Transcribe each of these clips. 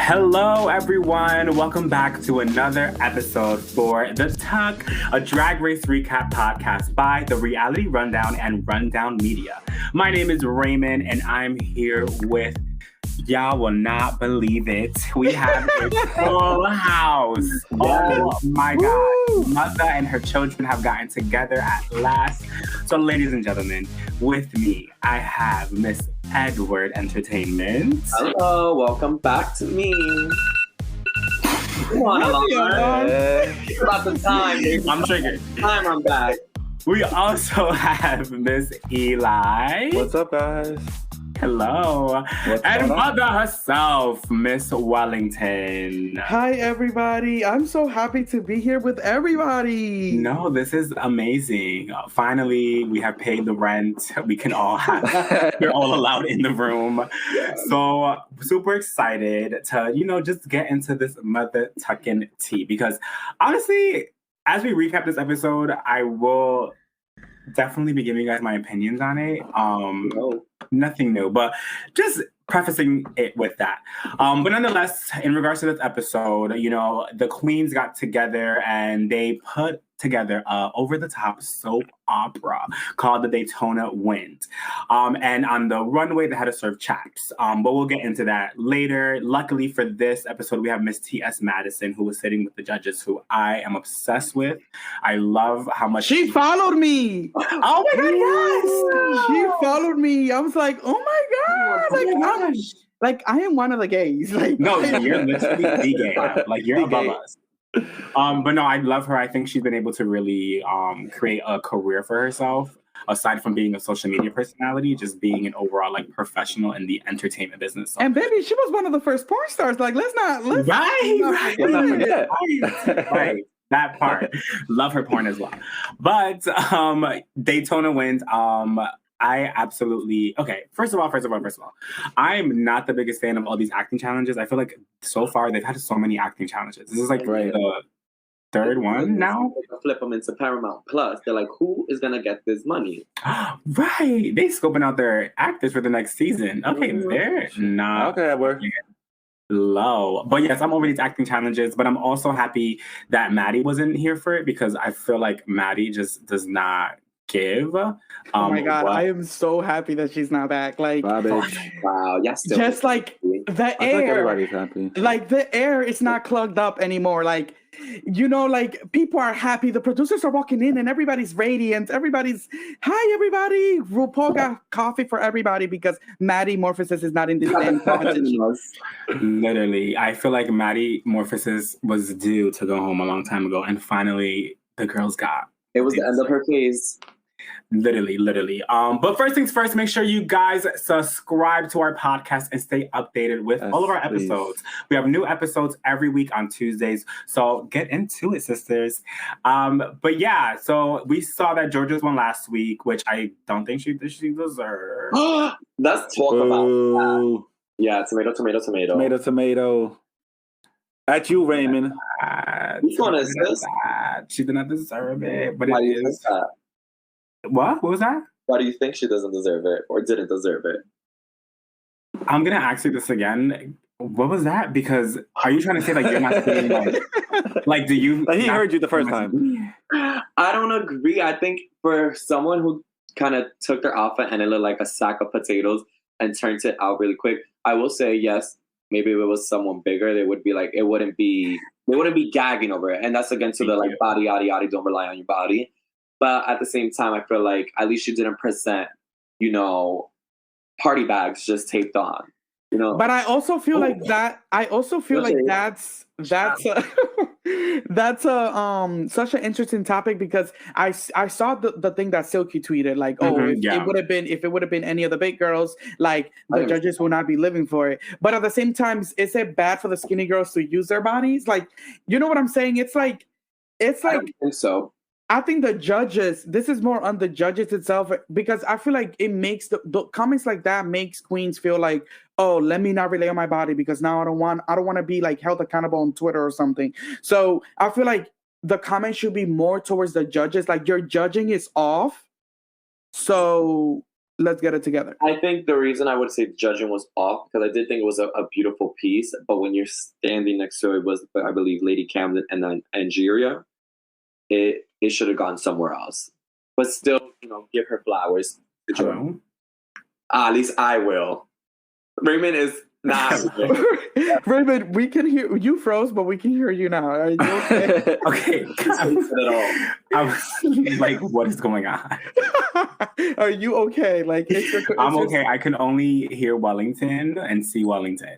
Hello, everyone. Welcome back to another episode for The Tuck, a drag race recap podcast by The Reality Rundown and Rundown Media. My name is Raymond, and I'm here with, y'all will not believe it, we have a full house. Oh my God. Mother and her children have gotten together at last. So, ladies and gentlemen, with me, I have Miss Edward Entertainment. Hello, welcome back to me. Come on, Alana. It's about the time. I'm triggered. I'm back. We also have Miss Eli. What's up, guys? Hello. And mother herself, Miss Wellington. Hi, everybody. I'm so happy to be here with everybody. No, this is amazing. Finally, we have paid the rent. We can all have, we're all allowed in the room. Yeah. So super excited to, just get into this mother tucking tea, because honestly, as we recap this episode, I will definitely be giving you guys my opinions on it. Nothing new, but just prefacing it with that. But nonetheless, in regards to this episode, the queens got together and they put together a over-the-top soap opera called the Daytona Wind. And on the runway, they had to serve chaps. But we'll get into that later. Luckily for this episode, we have Miss Ts Madison, who was sitting with the judges, who I am obsessed with. I love how much she followed me. Oh my God, yes! She followed me. I was like, oh my God. I am one of the gays. No, you're literally the gay. You're above us. But no, I love her. I think she's been able to really create a career for herself, aside from being a social media personality, just being an overall professional in the entertainment business. So. And baby, she was one of the first porn stars. Let's not forget. Right. That part. Love her porn as well. But Daytona Wind, I absolutely First of all, I'm not the biggest fan of all these acting challenges. I feel like so far they've had so many acting challenges. This is the third one now. Flip them into Paramount Plus. They're like, who is gonna get this money? Right. They scoping out their actors for the next season. Okay, they're not low. But yes, I'm over these acting challenges, but I'm also happy that Maddie wasn't here for it, because I feel like Maddie just does not give. Oh my God, I am so happy that she's not back. Wow, yes. Just the air. Everybody's happy. The air is not plugged up anymore. People are happy. The producers are walking in and everybody's radiant. Everybody's, hi, everybody. RuPaul got coffee for everybody because Maddie Morphosis is not in this damn competition. Literally, I feel like Maddie Morphosis was due to go home a long time ago, and finally the girls got. It was the end of her case. Literally. But first things first, make sure you guys subscribe to our podcast and stay updated with all of our episodes. We have new episodes every week on Tuesdays, so get into it, sisters. But yeah, so we saw that Georgia's won last week, which I don't think she deserved. Let's talk about that. Yeah, tomato. At you, Raymond. Which one is this? She did not deserve it, but Why it do you is. think that? What was that? Why do you think she doesn't deserve it or didn't deserve it? I'm gonna ask you this again. What was that? Because are you trying to say you're not saying do you? He heard you the first time. I don't agree. I think for someone who kind of took their outfit and it looked like a sack of potatoes and turned it out really quick, I will say yes. Maybe if it was someone bigger, they would be they wouldn't be gagging over it. And that's against the body, yada, yada, don't rely on your body. But at the same time, I feel like at least you didn't present, party bags just taped on, But I also feel like that. I also feel like that's that's such an interesting topic, because I saw the thing that Silky tweeted, if it would have been any of the big girls, the judges will not be living for it. But at the same time, is it bad for the skinny girls to use their bodies? You know what I'm saying? It's I don't think so. I think the judges, this is more on the judges itself, because I feel like it makes the comments like that makes queens feel like, oh, let me not rely on my body because now I don't want to be held accountable on Twitter or something. So I feel like the comment should be more towards the judges. Your judging is off. So let's get it together. I think the reason I would say judging was off because I did think it was a beautiful piece, but when you're standing next to it was, I believe, Lady Camden and then Angeria, it should have gone somewhere else. But still, give her flowers. At least I will. Raymond is not. Raymond, we can hear you. Froze, but we can hear you now. Are you okay? Okay. I was like, what is going on? Are you okay? Like, I'm okay. I can only hear Wellington and see Wellington.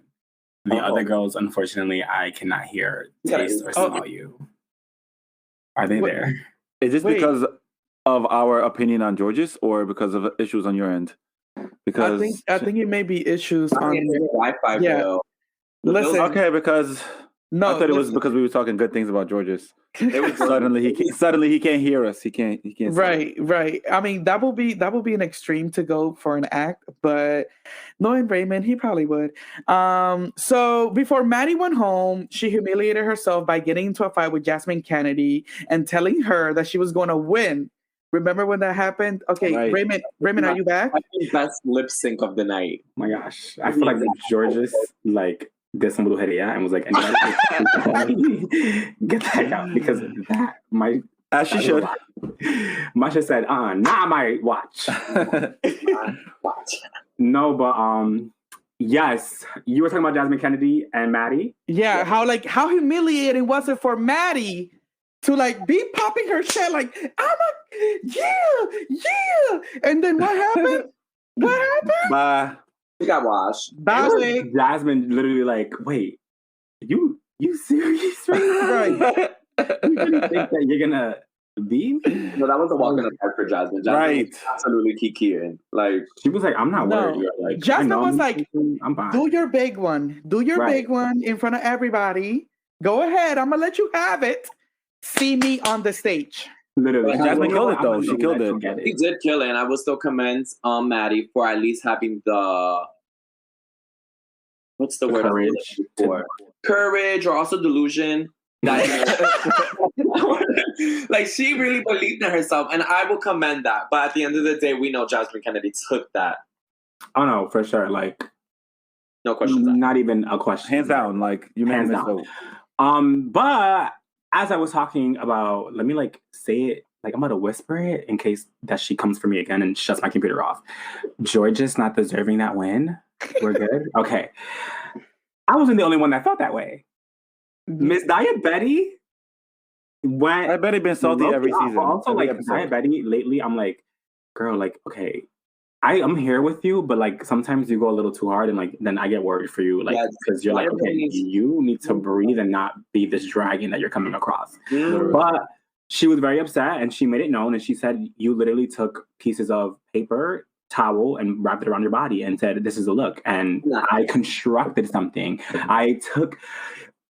The other girls, unfortunately, I cannot hear, taste, or smell you. Are they there? Is this because of our opinion on Georges or because of issues on your end? Because I think it may be issues on the Wi-Fi. Yeah. Listen. Okay, because I thought it was because we were talking good things about Georges. It was suddenly he can't hear us. He can't. Right. I mean, that will be an extreme to go for an act, but knowing Raymond, he probably would. So before Maddie went home, she humiliated herself by getting into a fight with Jasmine Kennedy and telling her that she was going to win. Remember when that happened? Okay, right. Raymond, are you back? I think best lip sync of the night. Oh my gosh, I feel like Georges did some brujeria and was like, get that out because that might. As she should. Masha said, nah, my watch. No, but yes, you were talking about Jasmine Kennedy and Maddie. Yeah, how humiliating was it for Maddie to be popping her shit yeah, and then what happened? Bye. She got washed. Jasmine literally wait, you serious right now? Right. You really think that you're gonna leave? No, that was a walk in the park for Jasmine. Right. Absolutely kikiing. She was like, I'm not worried. Jasmine was like, I'm fine. Do your big one. Do your big one in front of everybody. Go ahead. I'm gonna let you have it. See me on the stage. Literally. Jasmine killed it though. She killed it. She did kill it, and I will still commend Maddie for at least having the what's the word? Courage or also delusion. She really believed in herself, and I will commend that. But at the end of the day, we know Jasmine Kennedy took that. Oh no, for sure. No question. Not even a question. Hands down. Hands down. But as I was talking about, let me say it. I'm about to whisper it in case that she comes for me again and shuts my computer off. Georges not deserving that win. We're good. Okay. I wasn't the only one that felt that way. Miss Daya Betty went. I bet he been salty every season. Also, Daya Betty lately, I'm like, girl, okay, I'm here with you, but sometimes you go a little too hard, and then I get worried for you, because you're okay, you need to breathe and not be this dragon that you're coming across. But she was very upset, and she made it known, and she said, you literally took pieces of paper, towel, and wrapped it around your body and said, this is a look. And I constructed something. I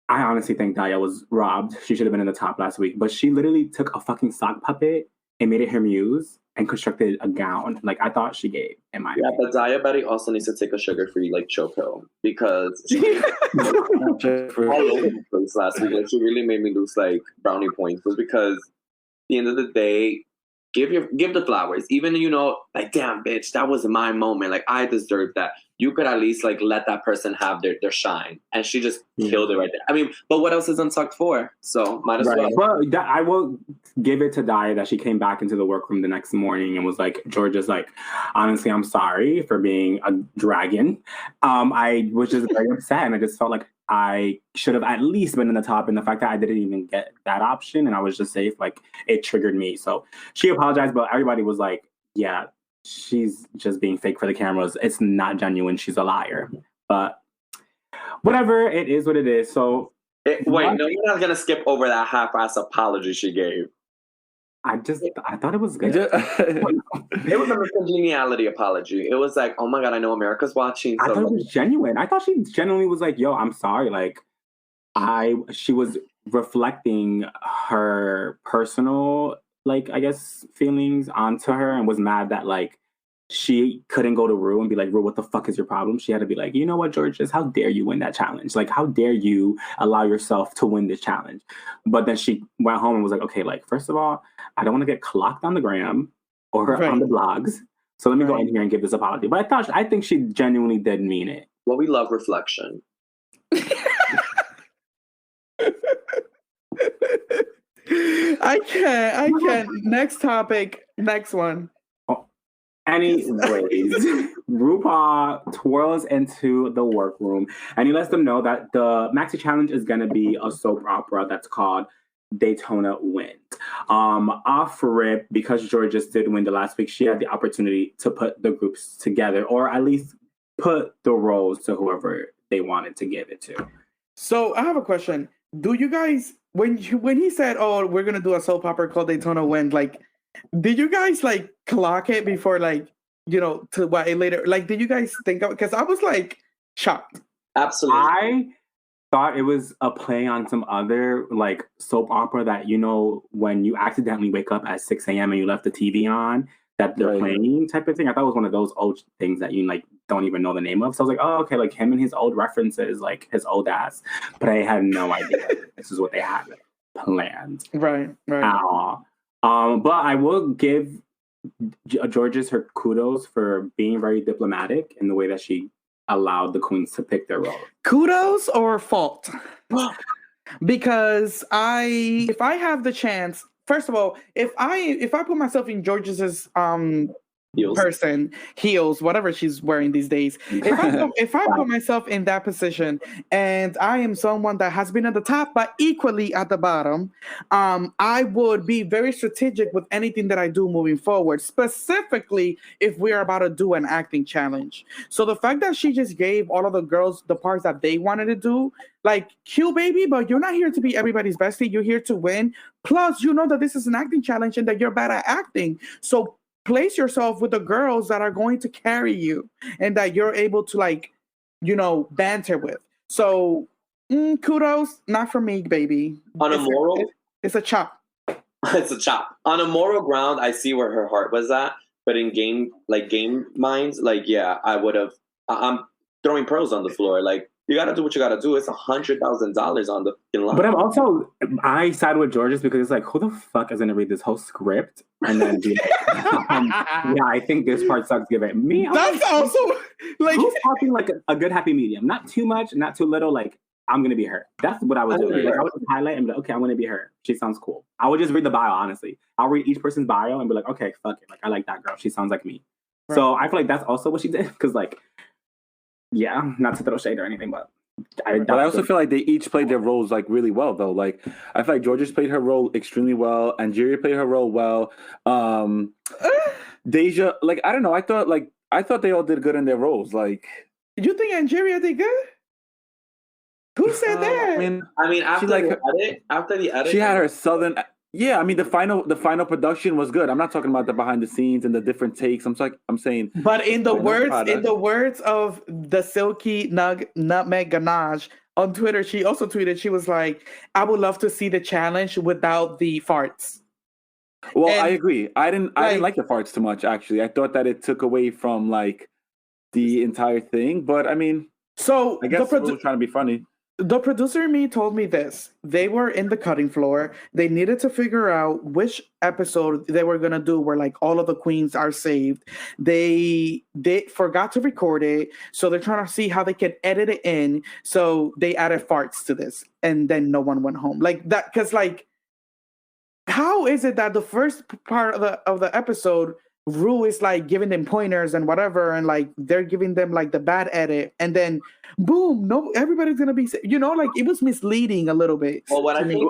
honestly think Daya was robbed. She should have been in the top last week. But she literally took a fucking sock puppet and made it her muse and constructed a gown. I thought she gave, in my opinion. But Daya Betty also needs to take a sugar-free choco because she all over the place last week. She really made me lose brownie points. Was because at the end of the day, give the flowers. Even damn bitch, that was my moment. I deserved that. You could at least let that person have their shine, and she just killed it right there. I mean, but what else is Untucked for? So might as well. But I will give it to Daya that she came back into the workroom the next morning and was like, George's honestly, I'm sorry for being a dragon. I was just very upset, and I just felt like I should have at least been in the top, and the fact that I didn't even get that option and I was just safe, it triggered me. So she apologized, but everybody was like, yeah, she's just being fake for the cameras. It's not genuine. She's a liar. But whatever, it is what it is. So wait, no, you're not gonna skip over that half-ass apology she gave. I thought it was good. It was a congeniality apology. It was oh my God, I know America's watching. I thought it was genuine. I thought she genuinely was yo, I'm sorry. She was reflecting her personal, I guess, feelings onto her and was mad that, she couldn't go to Rue and be like, Rue, what the fuck is your problem? She had to be like, you know what, Georges, how dare you win that challenge? How dare you allow yourself to win this challenge? But then she went home and was like, okay, first of all, I don't want to get clocked on the gram or on the blogs. So let me go in here and give this apology. But I think she genuinely did mean it. Well, we love reflection. I can't. Next topic. Next one. Anyways, RuPaul twirls into the workroom and he lets them know that the Maxi Challenge is going to be a soap opera that's called Daytona Wind. Off rip, because Georges did win the last week, she had the opportunity to put the groups together, or at least put the roles to whoever they wanted to give it to. So I have a question. Do you guys, when he said, "Oh, we're gonna do a soap opera called Daytona Wind," like, did you guys like clock it before, like, you know, to what it later? Like, did you guys think of? Because I was like shocked. Absolutely. I thought it was a play on some other like soap opera that, you know, when you accidentally wake up at 6 a.m. and you left the TV on, that they're playing type of thing. I thought it was one of those old things that you like don't even know the name of. So I was like, oh, okay, like him and his old references, like his old ass. But I had no idea this is what they had planned. Right. At all. But I will give Georges her kudos for being very diplomatic in the way that she allowed the queens to pick their role. Kudos or fault? Because if I have the chance, first of all, if I put myself in Georges's heels, whatever she's wearing these days, if I put myself in that position and I am someone that has been at the top but equally at the bottom, I would be very strategic with anything that I do moving forward, specifically if we're about to do an acting challenge. So the fact that she just gave all of the girls the parts that they wanted to do, like, cute baby, but you're not here to be everybody's bestie, you're here to win. Plus, you know that this is an acting challenge and that you're bad at acting. So place yourself with the girls that are going to carry you and that you're able to, like, you know, banter with. So kudos, not for me, baby. On a moral, it's a chop. It's a chop. On a moral ground, I see where her heart was at, but in game minds, like, yeah, I would have. I'm throwing pearls on the floor. Like, you got to do what you got to do. It's $100,000 on the line. But I side with Georges because it's like, who the fuck is going to read this whole script and then be like, yeah, I think this part sucks, give it me. That's also like, who's talking like a good happy medium? Not too much, not too little. Like, I'm going to be her. That's what I would do. Like, I would highlight and be like, okay, I'm going to be her. She sounds cool. I would just read the bio, honestly. I'll read each person's bio and be like, okay, fuck it. Like, I like that girl. She sounds like me. Right. So I feel like that's also what she did. Because, like, yeah, not to throw shade or anything, but I also feel like they each played their roles like really well, though. Like, I feel like Georges played her role extremely well. Angeria played her role well. Deja, like, I don't know. I thought they all did good in their roles. Like, did you think Angeria did good? Who said that? I mean, after the edit, she had her southern. Yeah, I mean, the final production was good. I'm not talking about the behind the scenes and the different takes. I'm saying. But in the words of the Silky Nutmeg Ganache on Twitter, she also tweeted. She was like, "I would love to see the challenge without the farts." Well, I agree. I didn't like the farts too much. Actually, I thought that it took away from like the entire thing. But I mean, so I guess it was trying to be funny. The producer and me told me this. They were in the cutting floor. They needed to figure out which episode they were going to do where, like, all of the queens are saved. They forgot to record it, so they're trying to see how they can edit it in. So they added farts to this, and then no one went home. Like that, because, like, how is it that the first part of the episode, Rue is like giving them pointers and whatever, and like they're giving them like the bad edit, and then boom, no, everybody's gonna be, you know, like it was misleading a little bit. Well, what I think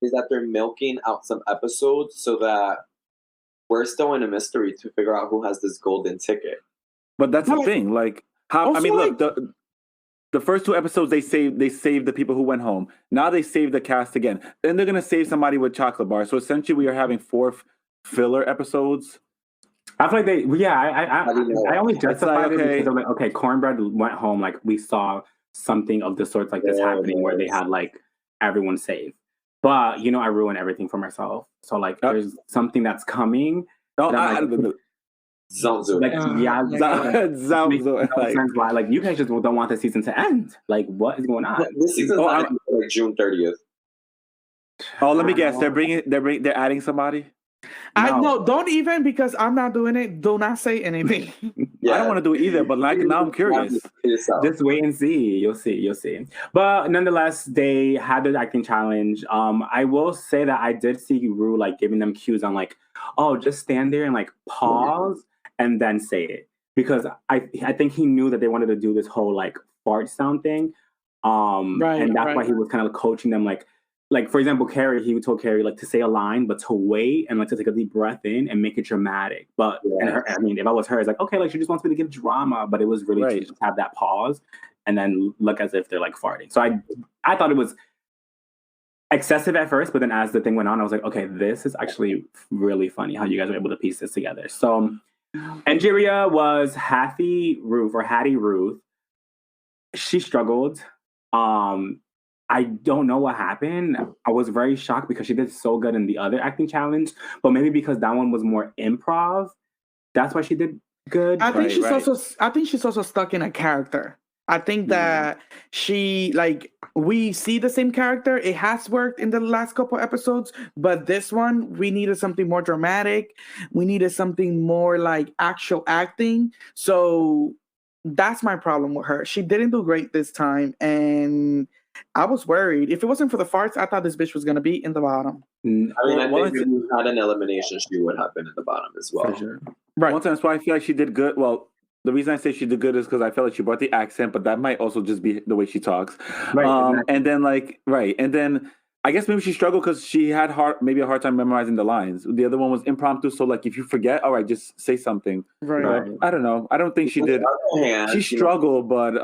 is that they're milking out some episodes so that we're still in a mystery to figure out who has this golden ticket. But that's the thing, like how also, I mean, look, the first two episodes they saved the people who went home. Now they saved the cast again. Then they're gonna save somebody with chocolate bar. So essentially, we are having 4 filler episodes. I feel like I only justified it because I'm like, okay, Cornbread went home, like we saw something of the sorts like this happening where they had like everyone saved. But you know, I ruined everything for myself. So like there's something that's coming. Zamzo. Why? Like you guys just don't want the season to end. Like what is going on? This season's like June 30th. Oh, let me guess. They're adding somebody. No, don't even, because I'm not doing it. Do not say anything. I don't want to do it either, but like now I'm curious. Just wait and see. You'll see. But nonetheless, they had the acting challenge. I will say that I did see Rue like giving them cues on like, oh, just stand there and like pause and then say it. Because I think he knew that they wanted to do this whole like fart sound thing. And that's why he was kind of coaching them like for example, Carrie, he told Carrie like to say a line, but to wait and like to take a deep breath in and make it dramatic. But I mean, if I was her, it's like, okay, like she just wants me to give drama, but it was really to just have that pause and then look as if they're like farting. So I thought it was excessive at first, but then as the thing went on, I was like, okay, this is actually really funny how you guys were able to piece this together. So Angeria was Hattie Ruth. She struggled. I don't know what happened. I was very shocked because she did so good in the other acting challenge, but maybe because that one was more improv, that's why she did good. I think she's also stuck in a character. I think that we see the same character. It has worked in the last couple episodes, but this one, we needed something more dramatic. We needed something more like actual acting. So that's my problem with her. She didn't do great this time, and I was worried. If it wasn't for the farts, I thought this bitch was going to be in the bottom. I mean, I think if we had an elimination, she would have been in the bottom as well. For sure. Right. That's why I feel like she did good. Well, the reason I say she did good is because I felt like she brought the accent, but that might also just be the way she talks. Right. And then and then I guess maybe she struggled because she had maybe a hard time memorizing the lines. The other one was impromptu, so like if you forget, all right, just say something. Right. I don't know. I don't think she did. She struggled, but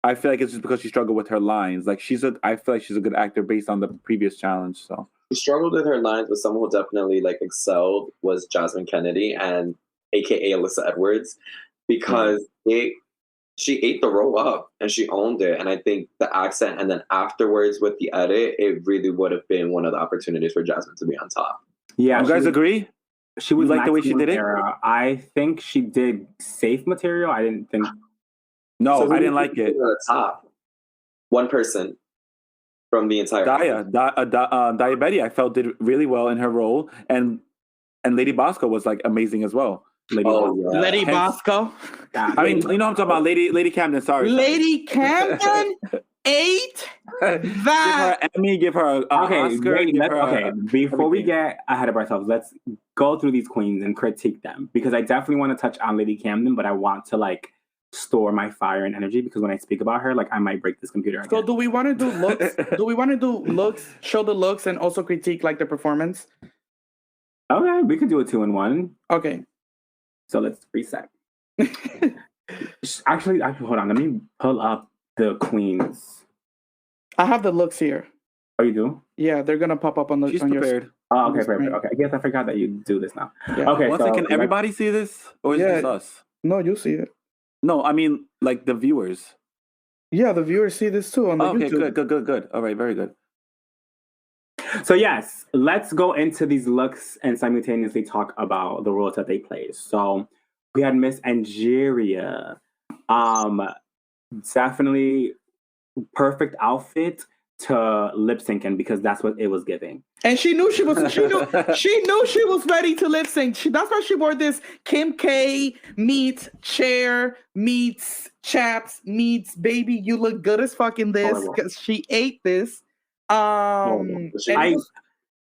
I feel like it's just because she struggled with her lines. Like I feel like she's a good actor based on the previous challenge. So she struggled with her lines, but someone who definitely like excelled was Jasmine Kennedy and AKA Alyssa Edwards, because she ate the role up and she owned it. And I think the accent and then afterwards with the edit, it really would have been one of the opportunities for Jasmine to be on top. Yeah, you guys agree? She was like the way she did it. I think she did safe material. I didn't think. No, I didn't like it. The top one person from the entire Daya Betty, I felt did really well in her role, and Lady Bosco was like amazing as well. Lady Bosco. I mean, you know what I'm talking about, Lady Camden. Sorry, Lady Camden ate that. Give her an Emmy. Give her an Oscar. Before we get ahead of ourselves, let's go through these queens and critique them, because I definitely want to touch on Lady Camden, but I want to like store my fire and energy, because when I speak about her, like I might break this computer again. So do we want to do looks? Show the looks and also critique like the performance? Okay, we could do a 2-in-1. Okay. So let's reset. Actually, hold on. Let me pull up the queens. I have the looks here. Oh, you do? Yeah, they're gonna pop up on the. She's prepared. Oh, okay, perfect. Okay, I guess I forgot that you do this now. Yeah. Okay, one second. Everybody see this, or is it just us? No, you see it. No, I mean like the viewers. Yeah, the viewers see this too on the YouTube. Okay, good. All right, very good. So yes, let's go into these looks and simultaneously talk about the roles that they play. So we had Miss Angeria. Definitely perfect outfit to lip sync in, because that's what it was giving. And she knew she was ready to lip sync. That's why she wore this Kim K meets Cher meets Chaps meets Baby You Look Good as fuck in this, because she ate this. Oh my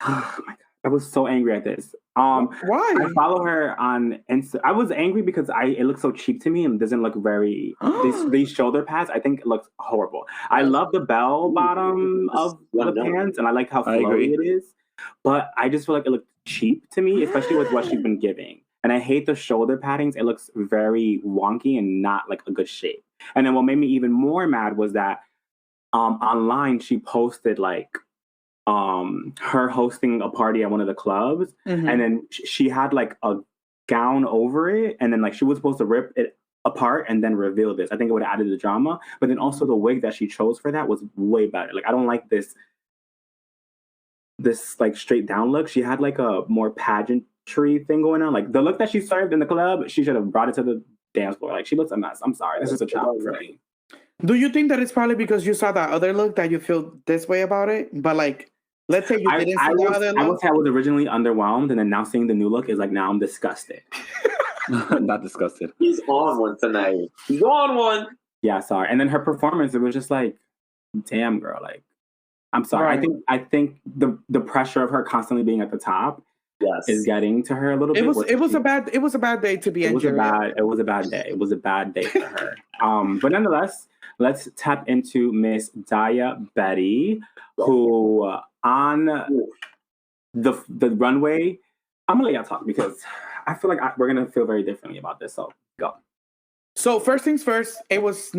God, I was so angry at this. Why? I follow her on Insta. I was angry because it looks so cheap to me and doesn't look very. these shoulder pads, I think it looks horrible. I love the bell bottom of the pants, and I like how flowy it is. But I just feel like it looked cheap to me, especially with what she's been giving. And I hate the shoulder paddings. It looks very wonky and not like a good shape. And then what made me even more mad was that online she posted like her hosting a party at one of the clubs, and then she had like a gown over it, and then like she was supposed to rip it apart and then reveal this. I think it would have added the drama, but then also the wig that she chose for that was way better. Like I don't like this like straight down look. She had like a more pageantry thing going on. Like the look that she served in the club, she should have brought it to the dance floor. Like she looks a mess. I'm sorry, this is a challenge for me. Do you think that it's probably because you saw that other look that you feel this way about it? But like Let's say you didn't see the other look. I would say I was originally underwhelmed, and then now seeing the new look is like, now I'm disgusted. Not disgusted. He's on one tonight. He's on one. Yeah, sorry. And then her performance, it was just like, damn, girl. Like, I'm sorry. Right. I think the pressure of her constantly being at the top is getting to her a little bit. It was a bad day to be injured. It was a bad day. It was a bad day for her. But nonetheless, let's tap into Miss Daya Betty, who on the runway. I'm gonna let y'all talk because I feel like we're gonna feel very differently about this. So go. So first things first, it was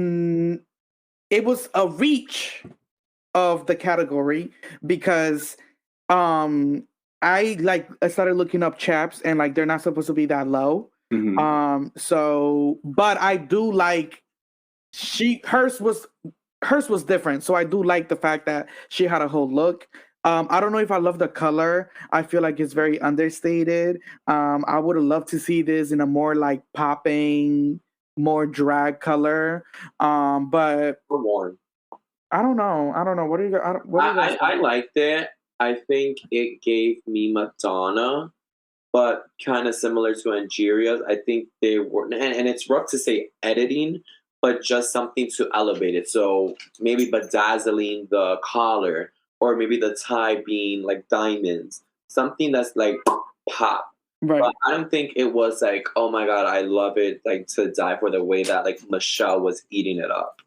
a reach of the category because I started looking up Chaps and like they're not supposed to be that low. Mm-hmm. But I do like hers was different. So I do like the fact that she had a whole look. I don't know if I love the color. I feel like it's very understated. I would have loved to see this in a more like popping, more drag color. But warm. I don't know. What do you guys I liked it. I think it gave me Madonna, but kind of similar to Angeria's. I think they were, and it's rough to say editing, but just something to elevate it. So maybe bedazzling the collar, or maybe the tie being like diamonds, something that's like pop. Right. But I don't think it was like, oh my God, I love it, like to die for the way that like Michelle was eating it up.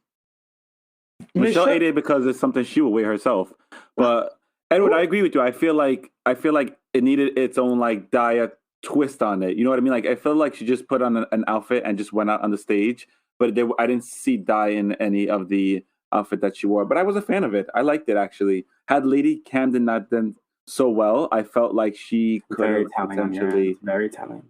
Michelle ate it because it's something she would wear herself. But Edward, I agree with you. I feel like it needed its own like Daya twist on it. You know what I mean? Like I feel like she just put on an outfit and just went out on the stage. But I didn't see Daya in any of the outfit that she wore. But I was a fan of it. I liked it actually. Had Lady Camden not done so well, I felt like she could potentially very telling.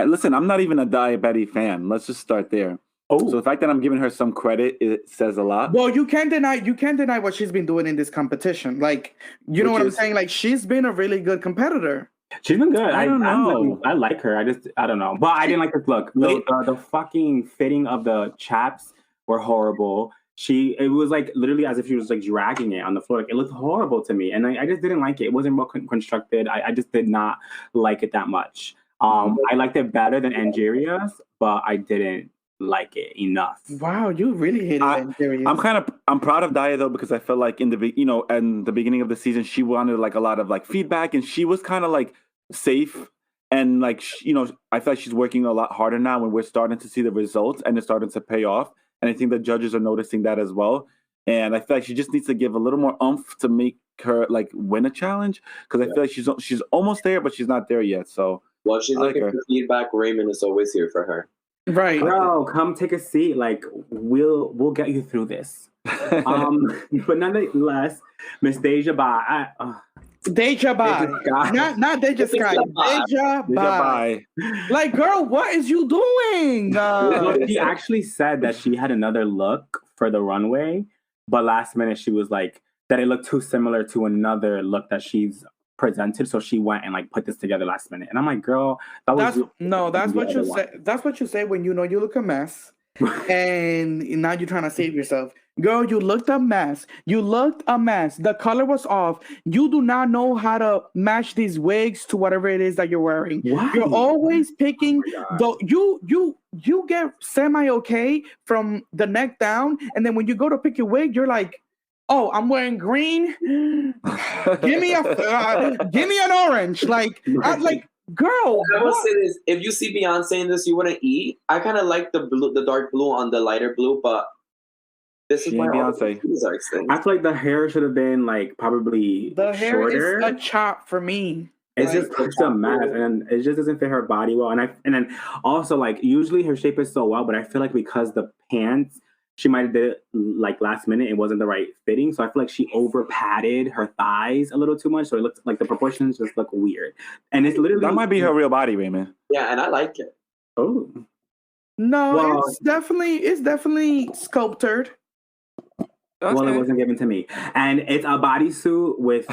Listen, I'm not even a Daya Betty fan. Let's just start there. Oh, so the fact that I'm giving her some credit, it says a lot. Well, you can't deny what she's been doing in this competition. Like, you know what I'm saying? Like, she's been a really good competitor. She's been good. I don't know. I like her. I don't know. But I didn't like this look. The fucking fitting of the chaps were horrible. It was like literally as if she was like dragging it on the floor. Like, it looked horrible to me, and I just didn't like it. It wasn't well constructed. I just did not like it that much. I liked it better than Angeria's, but I didn't like it enough. Wow, you really hated Angeria's. I'm proud of Daya though, because I felt like in the beginning of the season she wanted like a lot of like feedback, and she was kind of like safe, and like I feel like she's working a lot harder now when we're starting to see the results and it's starting to pay off. And I think the judges are noticing that as well. And I feel like she just needs to give a little more oomph to make her like win a challenge, because I feel like she's almost there, but she's not there yet. So well, she's looking for feedback. Raymond is always here for her. Right, bro. Come take a seat. Like we'll get you through this. But nonetheless, Miss Deja Bai. Deja Bai, not Deja Sky. Deja Bai. Like, girl, what is you doing? She actually said that she had another look for the runway, but last minute she was like that it looked too similar to another look that she's presented, so she went and like put this together last minute. And I'm like, girl, that's what you say. That's what you say when you know you look a mess, and now you're trying to save yourself. Girl, you looked a mess. The color was off. You do not know how to match these wigs to whatever it is that you're wearing. Why? You're always picking you get semi-okay from the neck down, and then when you go to pick your wig, you're like, oh, I'm wearing green. Give me an orange. Like, girl. I will say this: if you see Beyonce in this, you wouldn't eat. I kind of like the dark blue on the lighter blue, but this is why Beyonce. I feel like the hair should have been like probably the hair shorter. Is a chop for me. It's just a mess, and it just doesn't fit her body well. And then also like usually her shape is so well, but I feel like because the pants. She might have did it like last minute. It wasn't the right fitting. So I feel like she over padded her thighs a little too much. So it looks like the proportions just look weird. And it's literally... That might be her real body, Raymond. Yeah, and I like it. Oh. No, well, it's definitely sculptured. Okay. Well, it wasn't given to me. And it's a bodysuit with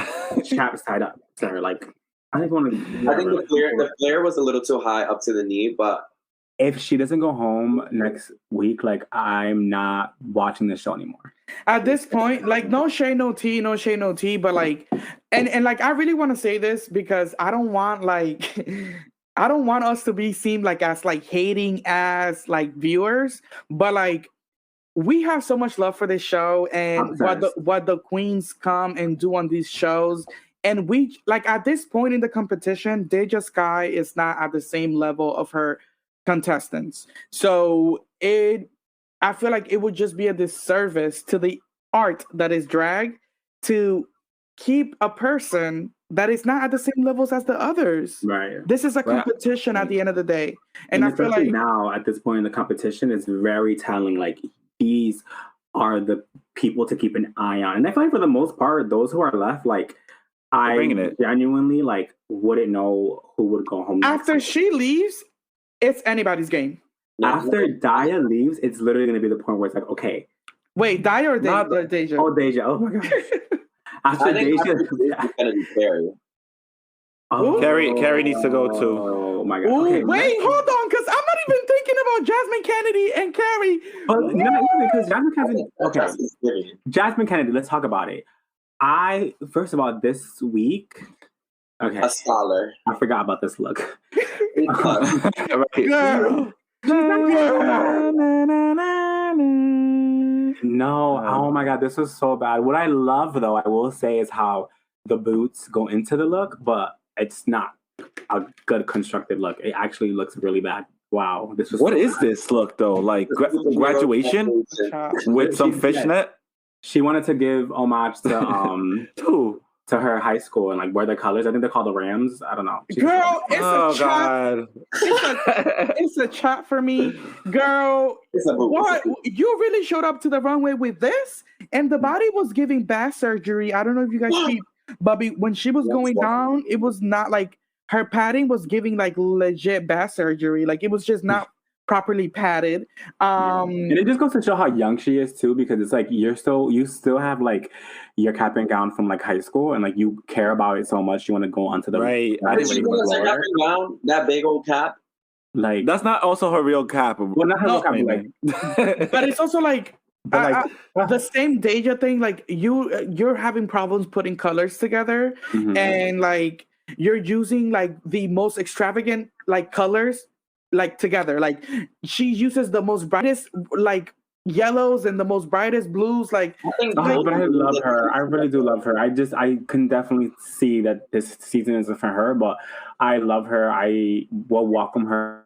chaps tied up. So like, I think the flare was a little too high up to the knee, but if she doesn't go home next week, like I'm not watching this show anymore. At this point, like no shade, no tea, no shade, no tea, but like, and like I really want to say this because I don't want like I don't want us to be seen like as like hating as like viewers, but like we have so much love for this show and what the queens come and do on these shows. And we like at this point in the competition, Deja Sky is not at the same level of her contestants. So I feel like it would just be a disservice to the art that is drag to keep a person that is not at the same levels as the others. Right. This is a competition at the end of the day. And I feel like now at this point in the competition is very telling, like these are the people to keep an eye on. And I feel like for the most part, those who are left, like I genuinely like wouldn't know who would go home. After she leaves, it's anybody's game. After Daya leaves, it's literally going to be the point where it's like, okay. Wait, Daya or Deja? Oh, Deja. Oh my god. After Deja, it's gonna be Carrie. Oh, Carrie needs to go too. Oh my god. Okay, wait, hold on, because I'm not even thinking about Jasmine Kennedy and Carrie. But not even because Jasmine Kennedy. Okay, Jasmine Kennedy. Let's talk about it. First of all, this week. Okay. A scholar. I forgot about this look. Girl. No, oh my god, this was so bad. What I love though, I will say, is how the boots go into the look, but it's not a good constructed look. It actually looks really bad. Wow, this was. What is this look though? Like graduation with some fishnet? She wanted to give homage to to her high school and like wear their colors. I think they're called the Rams. I don't know. Girl, it's a chat. It's a chat for me. Girl, what? You really showed up to the runway with this? And the body was giving back surgery. I don't know if you guys see, Bubby, when she was going down, it was not like her padding was giving like legit back surgery. Like it was just not properly padded. And it just goes to show how young she is too, because it's like you still have like your cap and gown from like high school, and like you care about it so much you want to go onto the right. That big old cap. Like that's not also her real cap. Well, not her real cap, like, but it's also like the same Deja thing. Like you're having problems putting colors together, and like you're using like the most extravagant like colors like together. Like she uses the most brightest like yellows and the most brightest blues. Like but I love her. I really do love her. I can definitely see that this season isn't for her, but I love her. I will welcome her.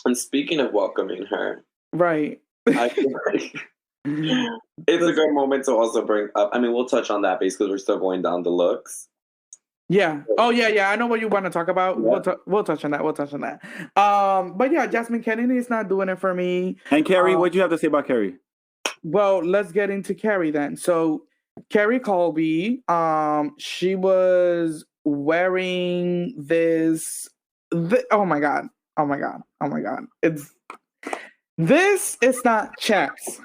And speaking of welcoming her, right. I feel like it's a good moment to also bring up. I mean, we'll touch on that basically. We're still going down the looks. Yeah. Oh, yeah. I know what you want to talk about. Yeah. We'll touch on that. But yeah, Jasmine Kennedy is not doing it for me. And Carrie, what do you have to say about Carrie? Well, let's get into Carrie then. So, Carrie Colby, she was wearing this. Oh my god. This is not Chaps.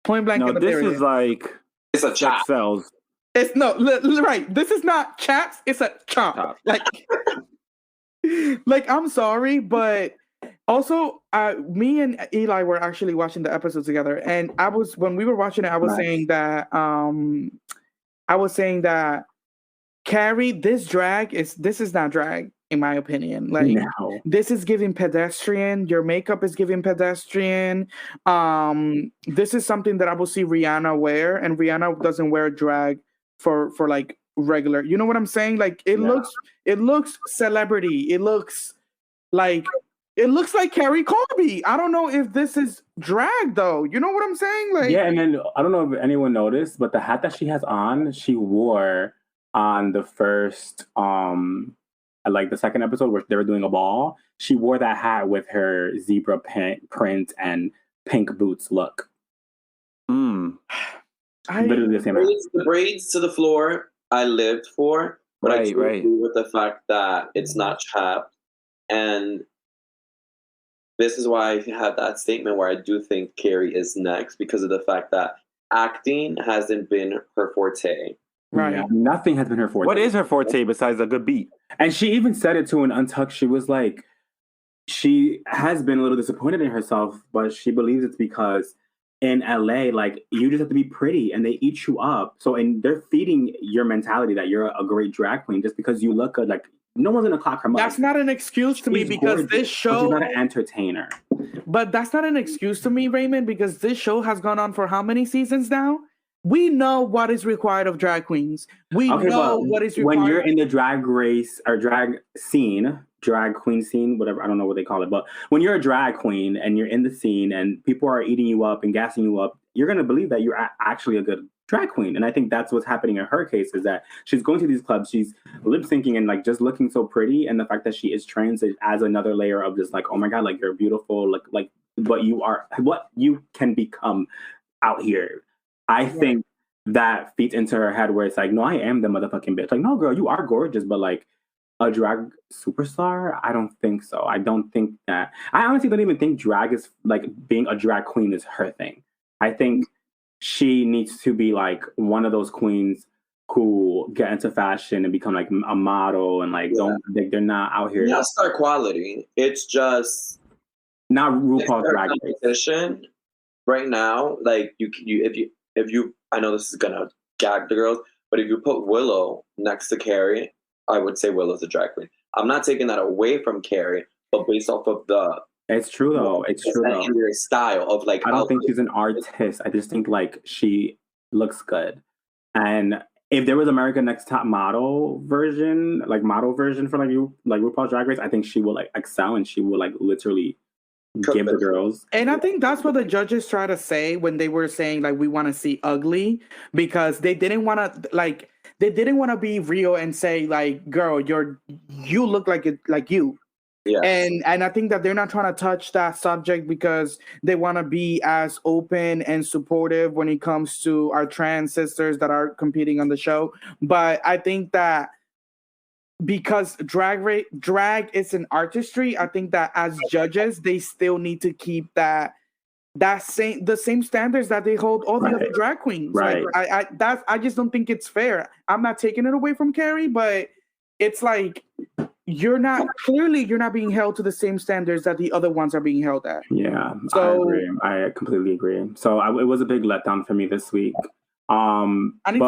Point blank. No, this is like it's a Chaps. Sells. It's right. This is not Chaps. It's a chop. Like I'm sorry, but also me and Eli were actually watching the episode together, and when we were watching it, I was saying that Carrie, this is not drag in my opinion. Like this is giving pedestrian. Your makeup is giving pedestrian. This is something that I will see Rihanna wear, and Rihanna doesn't wear drag for like regular. You know what I'm saying? Like it looks celebrity. It looks like Carrie Colby. I don't know if this is drag though. You know what I'm saying? Like and then I don't know if anyone noticed, but the hat that she has on, she wore on the first like the second episode where they were doing a ball. She wore that hat with her zebra print and pink boots look. Literally the same hat. The braids to the floor I lived for, but I agree with the fact that it's not Chaps. And this is why I had that statement where I do think Carrie is next, because of the fact that acting hasn't been her forte. Right. Yeah, nothing has been her forte. What is her forte besides a good beat? And she even said it too in Untucked. She was like, she has been a little disappointed in herself, but she believes it's because in LA, like, you just have to be pretty and they eat you up. So, and they're feeding your mentality that you're a great drag queen just because you look good. Like, no one's gonna clock her much. That's not an excuse to me because gorgeous, this show. She's not an entertainer. But that's not an excuse to me, Raymond, because this show has gone on for how many seasons now? We know what is required of drag queens. We know what is required. When you're in the drag race or drag scene, drag queen scene, whatever, I don't know what they call it, but when you're a drag queen and you're in the scene and people are eating you up and gassing you up, you're going to believe that you're actually a good drag queen. And I think that's what's happening in her case, is that she's going to these clubs, she's lip syncing and like just looking so pretty. And the fact that she is trans adds another layer of just like, oh my God, like you're beautiful, like what you can become out here. I think that feeds into her head where it's like, no, I am the motherfucking bitch. Like, no, girl, you are gorgeous, but like a drag superstar, I don't think so. I don't think that. I honestly don't even think drag is like being a drag queen is her thing. I think she needs to be like one of those queens who get into fashion and become like a model and like they're not out here. Not star quality. It's just not RuPaul's drag competition right now. Like if you I know this is gonna gag the girls, but if you put Willow next to Carrie, I would say Willow's a drag queen. I'm not taking that away from Carrie, but based off of the it's true though. It's true though. Their style of like I don't think she's an artist. I just think like she looks good. And if there was American Next Top Model version for like RuPaul's Drag Race, I think she will like excel and she will like literally give the girls. And I think that's what the judges try to say when they were saying like we want to see ugly, because they didn't want to be real and say like, girl, you look like it, like you. Yeah. And I think that they're not trying to touch that subject because they want to be as open and supportive when it comes to our trans sisters that are competing on the show. But I think that because drag is an artistry, I think that as judges, they still need to keep the same standards that they hold all the other drag queens. Right. Like, I just don't think it's fair. I'm not taking it away from Carrie, but it's like you're not being held to the same standards that the other ones are being held at. Yeah, so, I agree. I completely agree. So it was a big letdown for me this week. I need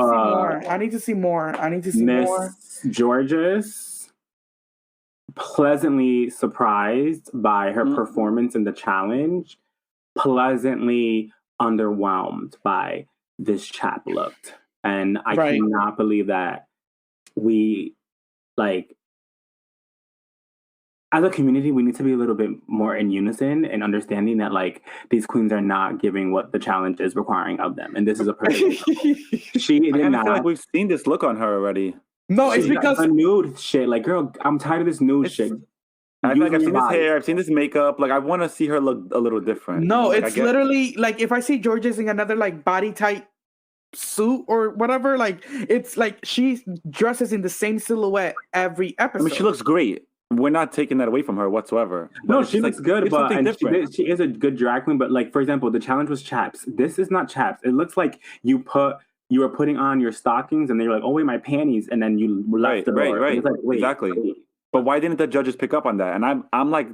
to see more. Miss Georges, pleasantly surprised by her performance in the challenge, pleasantly underwhelmed by this chap looked. And I cannot believe that we, like, as a community, we need to be a little bit more in unison and understanding that, like, these queens are not giving what the challenge is requiring of them. And this is a perfect She did not. I feel like we've seen this look on her already. No, it's because a nude shit. Like, girl, I'm tired of this nude shit. I feel like I've seen this hair, I've seen this makeup. Like, I want to see her look a little different. No, like, it's literally like if I see Georges in another like body tight suit or whatever, like it's like she dresses in the same silhouette every episode. I mean, she looks great. We're not taking that away from her whatsoever. No, she looks good, but she is a good drag queen. But like, for example, the challenge was Chaps. This is not Chaps. It looks like you were putting on your stockings, and then you're like, oh wait, my panties, and then you left the door. Right. Like, wait, exactly. Wait. But why didn't the judges pick up on that? And I'm like,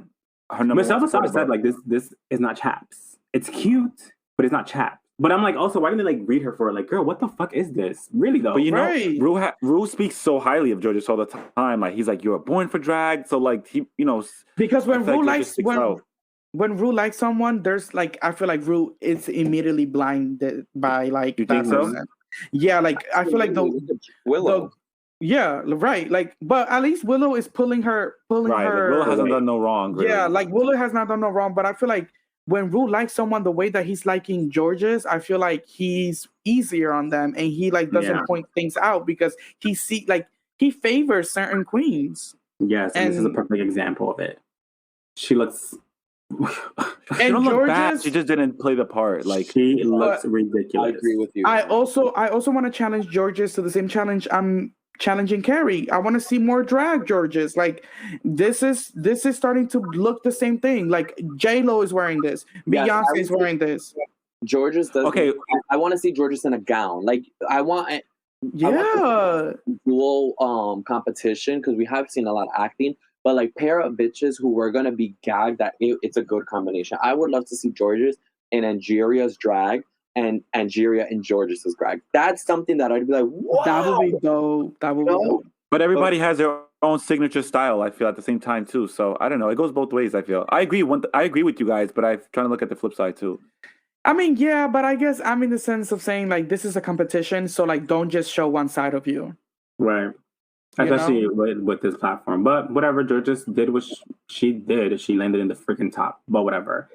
her number. Michelle said like this is not Chaps. It's cute, but it's not Chaps. But I'm like, also, why didn't they like read her for it? Like, girl, what the fuck is this? Really though? But you know, Ru speaks so highly of Georges all the time. Like, he's like, you were born for drag. So like, he, you know, because when Ru likes someone, there's like, I feel like Ru is immediately blinded by like. You think so? Yeah, like I feel like Willow. Yeah, right. Like, but at least Willow is pulling her. Like, Willow hasn't done no wrong. Really. Yeah, like Willow has not done no wrong. But I feel like when Ru likes someone the way that he's liking Georges, I feel like he's easier on them, and he like doesn't point things out because he favors certain queens. Yes, and this is a perfect example of it. She looks. She don't look bad. She just didn't play the part. Like, she looks ridiculous. I agree with you. I also want to challenge Georges to the same challenge I'm challenging Carrie. I want to see more drag Georges. Like, this is starting to look the same thing. Like, J-Lo is wearing this. Beyonce is wearing this. Georges does. Okay, I want to see Georges in a gown. Like, I want Yeah. Dual competition, because we have seen a lot of acting, but like pair of bitches who were gonna be gagged, that it's a good combination. I would love to see George's and Angeria's drag and Angeria and George's drag. That's something that I'd be like, whoa! That would be dope. That would be dope. But everybody has their own signature style, I feel, at the same time too. So I don't know. It goes both ways, I feel. I agree with you guys, but I'm trying to look at the flip side too. I mean, yeah, but I guess I'm in the sense of saying like this is a competition, so like don't just show one side of you. Right. Especially with this platform. But whatever, George just did what she did. She landed in the freaking top. But whatever.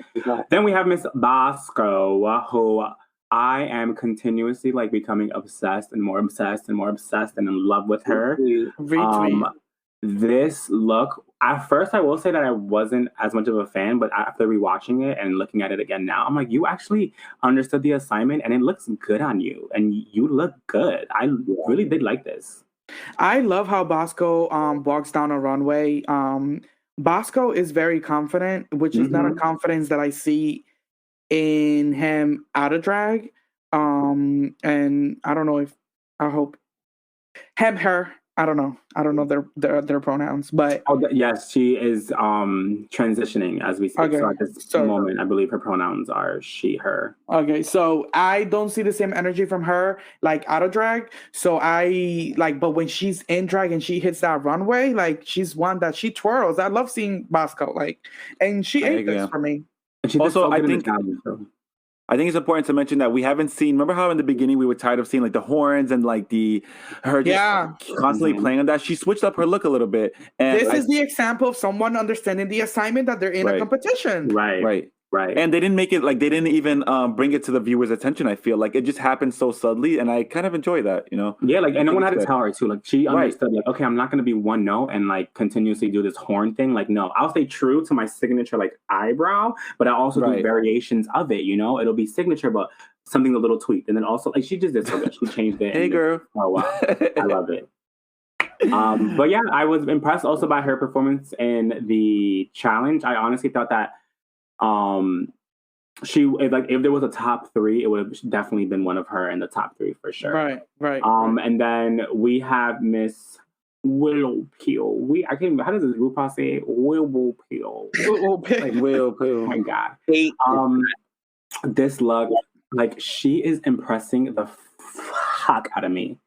Then we have Miss Bosco, who I am continuously like becoming obsessed and more obsessed and more obsessed and in love with her. This look, at first I will say that I wasn't as much of a fan, but after rewatching it and looking at it again now, I'm like, you actually understood the assignment and it looks good on you and you look good. I really did like this. I love how Bosco walks down a runway. Bosco is very confident, which is not a confidence that I see in him out of drag. And I don't know I hope him, her. I don't know their pronouns, but yes, she is transitioning as we speak. Okay. So at this moment, I believe her pronouns are she, her. Okay, so I don't see the same energy from her like out of drag. So I like, but when she's in drag and she hits that runway, like she's one that she twirls. I love seeing Bosco like, and she ate this for me. And she also, I think it's important to mention that we haven't seen. Remember how in the beginning we were tired of seeing like the horns and like her just constantly playing on that. She switched up her look a little bit. And this is the example of someone understanding the assignment that they're in a competition. Right. And they didn't make it like they didn't even bring it to the viewer's attention. I feel like it just happened so subtly, and I kind of enjoy that. You know? Yeah, like and no one had to tell her too. Like she understood. Like, okay, I'm not going to be one note and like continuously do this horn thing. Like, no, I'll stay true to my signature like eyebrow, but I also do variations of it. You know, it'll be signature, but something a little tweaked. And then also like she just did so good. She changed it. Hey, girl. Oh wow, I love it. But yeah, I was impressed also by her performance in the challenge. I honestly thought that. She like if there was a top three, it would have definitely been one of her in the top three for sure. Right. And then we have Miss Willow Peel. I can't. How does this RuPaul say it? Willow Peel. Like Willow Peel. Oh my God. This look, like she is impressing the fuck out of me.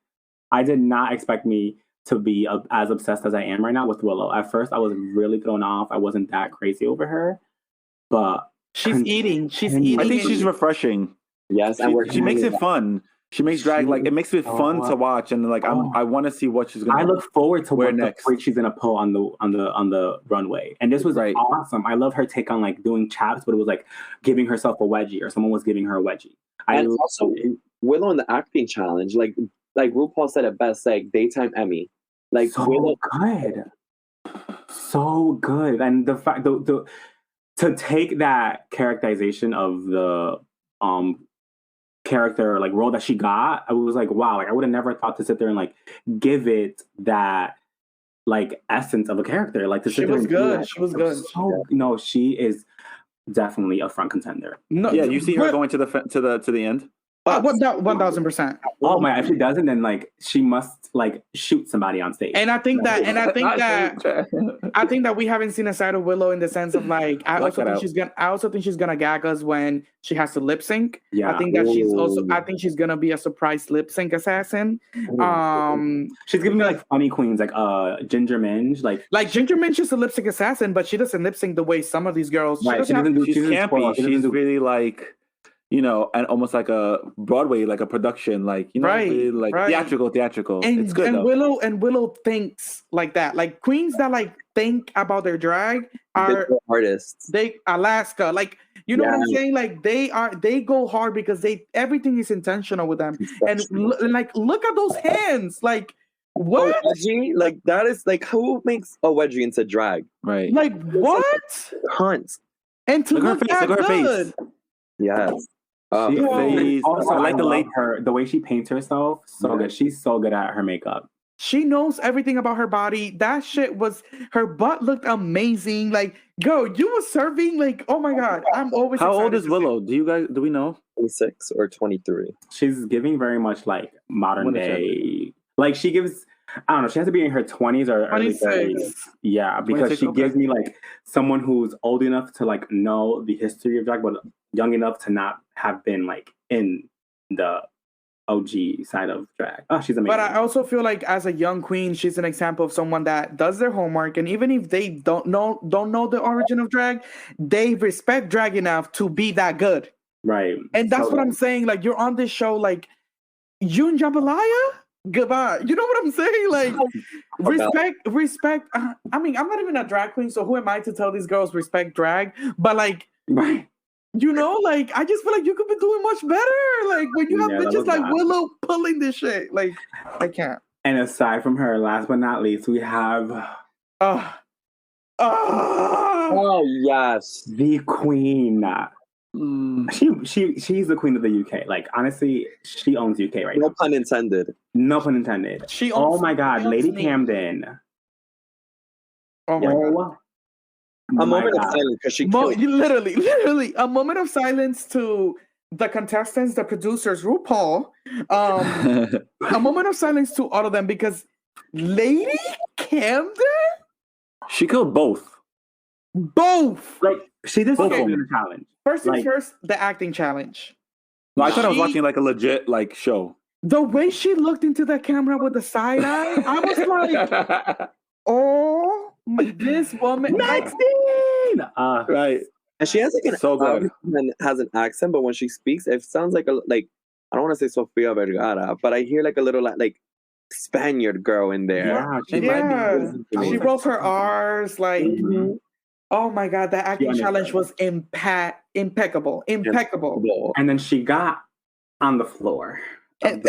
I did not expect me to be as obsessed as I am right now with Willow. At first, I was really thrown off. I wasn't that crazy over her. But she's eating. I think she's refreshing. Yes, she makes it fun. She makes drag like it makes it fun to watch, and like I want to see what she's gonna. I look forward to what next freak she's gonna pull on the runway, and this was awesome. I love her take on like doing chaps, but it was like giving herself a wedgie, or someone was giving her a wedgie. And also Willow in the acting challenge, like RuPaul said it best, like daytime Emmy, like so Willow, so good, and the fact to take that characterization of the character like role that she got, I was like, wow, like I would have never thought to sit there and like give it that like essence of a character. Like to sit there and good. She was good. So, no, she is definitely a front contender. No, yeah, you see her going to the end. 1,000%. Oh my! If she doesn't, then like she must like shoot somebody on stage. And I think that we haven't seen a side of Willow in the sense of like I also think she's gonna gag us when she has to lip sync. Yeah. I think that she's gonna be a surprise lip sync assassin. She's giving me like funny queens like Ginger Minge, like Ginger Minge is a lip sync assassin, but she doesn't lip sync the way some of these girls. Right. She's campy. She's really like. You know, and almost like a Broadway, like a production, like you know, really, like theatrical. And, it's good. And Willow thinks like that. Like queens that like think about their drag are artists. Alaska, like you know what I'm saying. Like they go hard because everything is intentional with them. And like look at those hands, like what? A wedgie? Like that is like who makes a wedgie into drag? Right? Like what? Hunt. And to look at her face. Yes. Also, I like the way she paints herself. So good. She's so good at her makeup. She knows everything about her body. That shit was, her butt looked amazing. Like, go, you were serving, like, oh my God. I'm always How old is Willow? Do we know? 26 or 23. She's giving very much like modern day. Like she gives, I don't know, she has to be in her 20s or early 30s. Yeah, because she gives me like someone who's old enough to like know the history of drag, but young enough to not have been like in the OG side of drag. Oh, she's amazing. But I also feel like as a young queen, she's an example of someone that does their homework, and even if they don't know the origin of drag, they respect drag enough to be that good. Right. And that's what I'm saying. Like, you're on this show, like, you and Jambalaya? Goodbye. You know what I'm saying? Like, respect. I mean, I'm not even a drag queen, so who am I to tell these girls respect drag? But like, right. You know, like, I just feel like you could be doing much better. Like, when you have bitches like Willow pulling this shit, like, I can't. And aside from her, last but not least, we have oh yes, the queen. She's the queen of the UK. Like, honestly, she owns UK right now. No pun intended. No pun intended. She owns, oh my God, Lady Camden. Oh my God. A moment of silence because she literally a moment of silence to the contestants, the producers, RuPaul. A moment of silence to all of them because Lady Camden, she killed both. Like she did the challenge. First things first, the acting challenge. No, I thought I was watching like a legit like show. The way she looked into the camera with the side eye, I was like, oh, this woman, Maxi! Right. And she has like has an accent, but when she speaks, it sounds like I don't want to say Sofia Vergara, but I hear like a little like Spaniard girl in there. Yeah, she rolls her R's like. Mm-hmm. Oh my God, that acting challenge was impeccable. And then she got on the floor. Wait,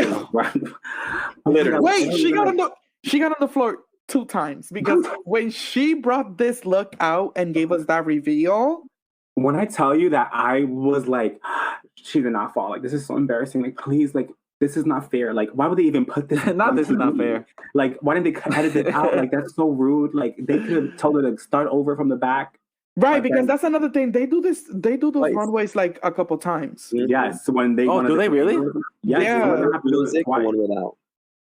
she got on the floor 2 times because when she brought this look out and gave us that reveal. When I tell you that I was like, she did not fall. Like, this is so embarrassing. Like, please, like, this is not fair. Like, why would they even put this? This is not fair. Like, why didn't they edit it out? Like, that's so rude. Like, they could have told her to start over from the back. Right, because that's another thing. They do those runways like a couple times. Yes, when they. Oh, do they really? Yes, yeah. Music, one without.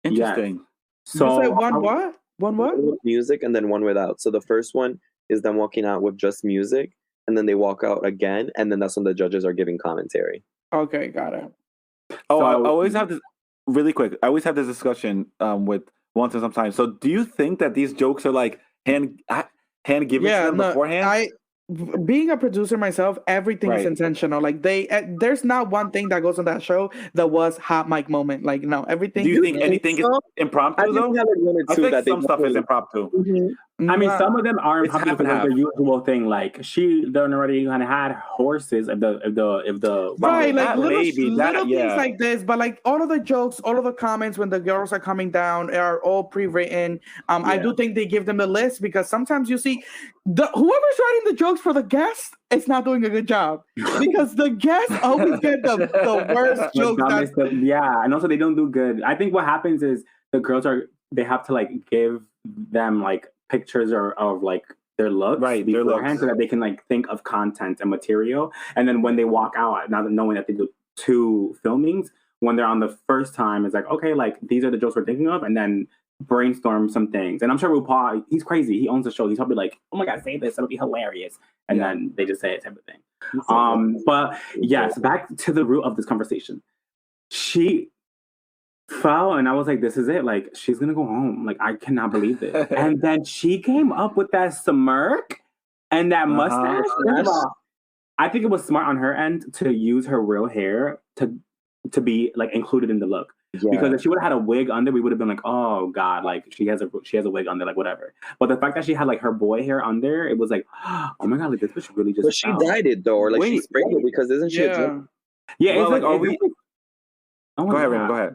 Interesting. Yes. So you say one what? One what? Music and then one without. So the first one is them walking out with just music, and then they walk out again, and then that's when the judges are giving commentary. Okay, got it. Oh, I always have this really quick. I always have this discussion with once and sometimes. So, do you think that these jokes are like hand given to them beforehand? Being a producer myself, everything is intentional. Like there's not one thing that goes on that show that was hot mic moment. Like no, everything. Do you think anything is impromptu though? I think some stuff is impromptu. Mm-hmm. I mean, some of them are impromptu because the usual thing. Like she done already kind of had horses. If the right, like little things like this. But like all of the jokes, all of the comments when the girls are coming down are all pre-written. I do think they give them the list because sometimes you see whoever's writing the jokes for the guests, it's not doing a good job because the guests always get the worst jokes. And also they don't do good. I think what happens is the girls they have to like give them like pictures of like their looks beforehand so that they can like think of content and material, and then when they walk out, now knowing that they do 2 filmings, when they're on the first time, it's like, okay, like these are the jokes we're thinking of, and then brainstorm some things. And I'm sure RuPaul, he's crazy. He owns the show. He's probably like, oh my God, say this. It'll be hilarious. And then they just say it type of thing. But yes, back to the root of this conversation. She fell and I was like, this is it. Like, she's going to go home. Like, I cannot believe this. And then she came up with that smirk and that mustache. I think it was smart on her end to use her real hair to be like included in the look. Yeah. Because if she would have had a wig under, we would have been like, oh God, like she has a wig under, like whatever. But the fact that she had like her boy hair under, it was like, oh my God, like this bitch really just. But she dyed it though, or like she sprayed it because isn't she? Yeah, it's like, are we? Go ahead, Raymond. Go ahead.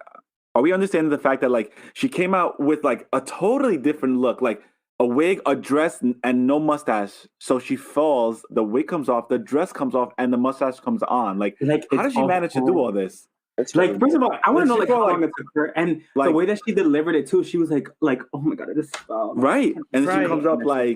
Are we understanding the fact that like she came out with like a totally different look, like a wig, a dress, and no mustache? So she falls, the wig comes off, the dress comes off, and the mustache comes on. Like how did she manage to do all this? Like, first of all, I want to know like how long it took her, and like, the way that she delivered it too. She was like, oh my god, it just fell. Right, and then she comes up like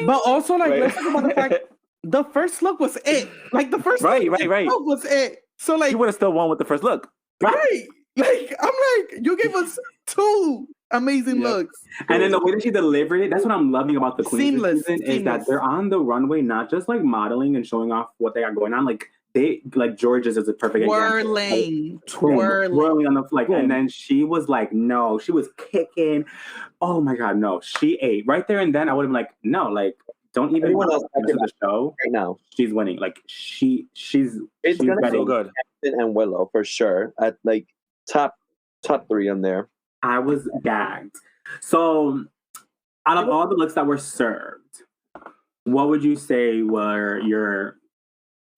but also like let's talk about the fact the first look was it. Like the first right look was it. So like you would have still won with the first look. Right. Like I'm like, you gave us 2 amazing looks. And then the way that she delivered it, that's what I'm loving about the Queens this season, is that they're on the runway, not just like modeling and showing off what they got going on. Like they like George's is a perfect example. Twirling on the like, and then she was like, no, she was kicking. Oh my god, no, she ate right there and then. I would have been like, no, like don't even Everyone else the show right now. She's winning. Like she's gonna be so good. Camden and Willow for sure at like top 3 on there. I was gagged. So out of all the looks that were served, what would you say were your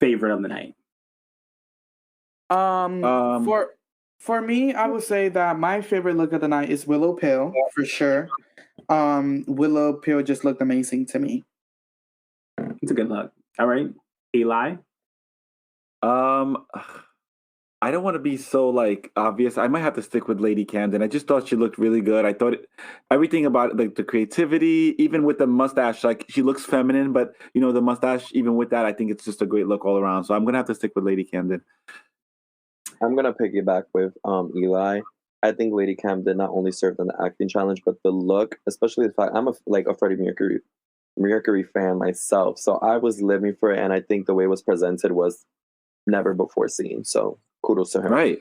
favorite of the night? For me, I would say that my favorite look of the night is Willow Pill for sure. Willow Pill just looked amazing to me. It's a good look. All right, Eli. I don't want to be so like obvious. I might have to stick with Lady Camden. I just thought she looked really good. I thought everything about it, like the creativity, even with the mustache, like she looks feminine, but you know the mustache, even with that, I think it's just a great look all around. So I'm gonna have to stick with Lady Camden. I'm gonna piggyback with Eli. I think Lady Camden not only served on the acting challenge, but the look, especially the fact I'm a Freddie Mercury fan myself, so I was living for it, and I think the way it was presented was never before seen. So kudos to her. Right.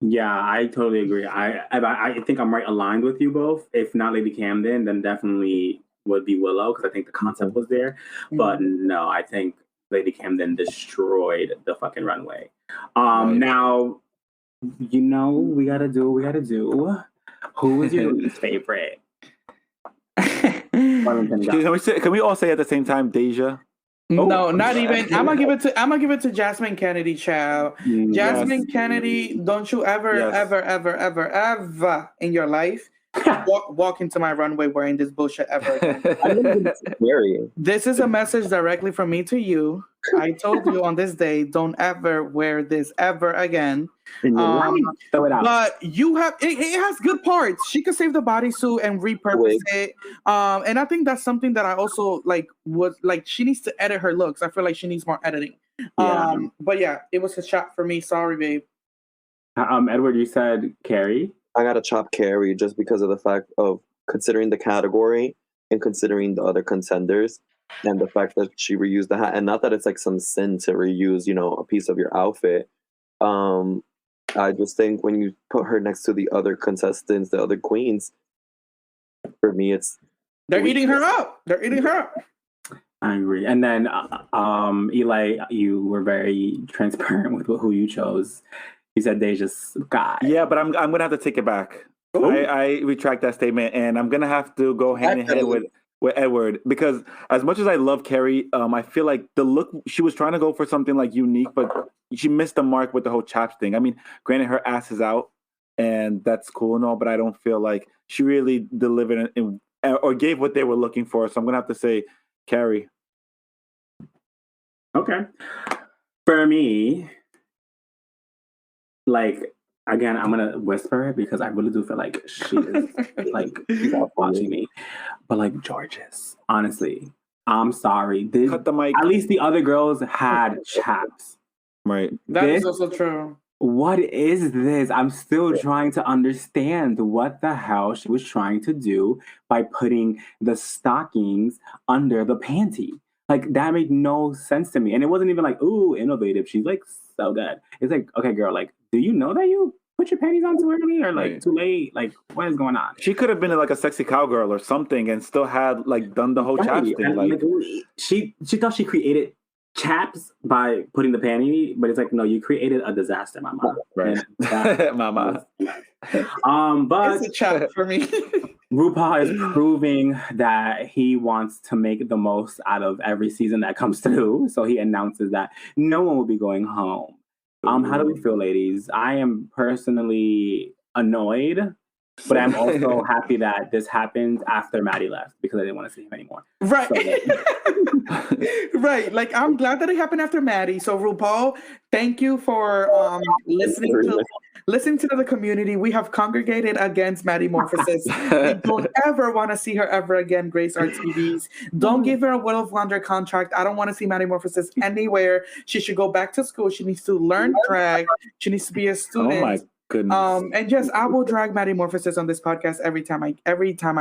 Yeah, I totally agree. I think I'm right aligned with you both. If not Lady Camden, then definitely would be Willow because I think the concept was there. Mm-hmm. But no, I think Lady Camden destroyed the fucking runway. Right. Now, you know, we gotta do. Who is your least favorite? Can we all say at the same time, Deja? No, not even. I'm gonna give it to Jasmine Kennedy, child. Jasmine Kennedy, don't you ever in your life walk into my runway wearing this bullshit ever again. This is a message directly from me to you. I told you on this day, don't ever wear this ever again. Throw it out. But you have it has good parts. She could save the bodysuit and repurpose it. And I think that's something that I also she needs to edit her looks. I feel like she needs more editing. Yeah. But yeah, it was a shot for me. Sorry, babe. Edward, you said Carrie? I gotta chop Carrie just because of the fact of considering the category and considering the other contenders and the fact that she reused the hat. And not that it's like some sin to reuse, you know, a piece of your outfit. I just think when you put her next to the other contestants, the other queens, for me, they're eating her up. They're eating her up. I agree. And then, Eli, you were very transparent with who you chose. You said Deja's guy. Yeah, but I'm gonna have to take it back. I retract that statement, and I'm gonna have to go hand in hand with Edward because as much as I love Carrie, I feel like the look she was trying to go for something like unique, but she missed the mark with the whole Chaps thing. I mean, granted, her ass is out, and that's cool and all, but I don't feel like she really delivered or gave what they were looking for. So I'm gonna have to say Carrie. Okay, for me. Like, again, I'm going to whisper it because I really do feel like she is, like, watching me. But, like, George's, honestly, I'm sorry. Cut the mic. At least the other girls had Chaps. Right. That is also true. What is this? I'm still trying to understand what the hell she was trying to do by putting the stockings under the panty. Like, that made no sense to me. And it wasn't even like, ooh, innovative. She's, like, so good. It's like, okay, girl, like, do you know that you put your panties on too early or like too late? Like, what is going on? She could have been like a sexy cowgirl or something and still had like done the whole Chaps thing. Like she thought she created Chaps by putting the panty, but it's like, no, you created a disaster, mama. Right. Mama. But it's a chap for me. RuPaul is proving that he wants to make the most out of every season that comes through. So he announces that no one will be going home. How do we feel, ladies? I am personally annoyed But I'm also happy that this happened after Maddie left because I didn't want to see him anymore. Right. So, right. Like, I'm glad that it happened after Maddie. So, RuPaul, thank you for listening to the community. We have congregated against Maddie Morphosis. We don't ever want to see her ever again, Grace Arts TVs. Don't give her a Will of Wonder contract. I don't want to see Maddie Morphosis anywhere. She should go back to school. She needs to learn drag. She needs to be a student. Oh my goodness. And yes, I will drag Maddie Morphosis on this podcast every time I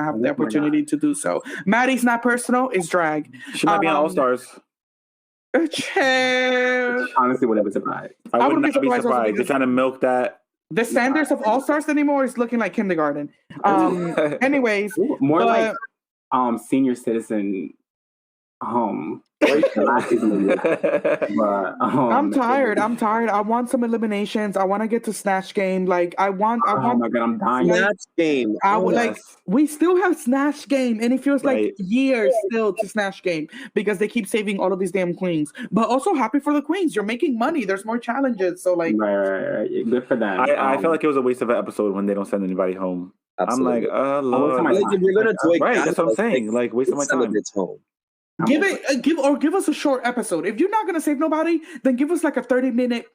have the opportunity to do so. Maddie's not personal, it's drag. She might be on All Stars. Honestly, wouldn't be surprised. I would not be surprised. They're trying to milk that. The standards of All Stars anymore is looking like kindergarten. Anyways, more like senior citizen home. But, I'm tired. I want some eliminations. I want to get to Snatch Game. Like I want. Oh my god, I'm dying. Snatch Game. We still have Snatch Game, and it feels like years still to Snatch Game because they keep saving all of these damn queens. But also happy for the queens. You're making money. There's more challenges. So like, right. Good for them. I feel like it was a waste of an episode when they don't send anybody home. Absolutely. I'm like, Lord. If you're gonna do it, right? That's what I'm saying. Like, waste of my time. Home. Give us a short episode. If you're not gonna save nobody, then give us like a 30-minute.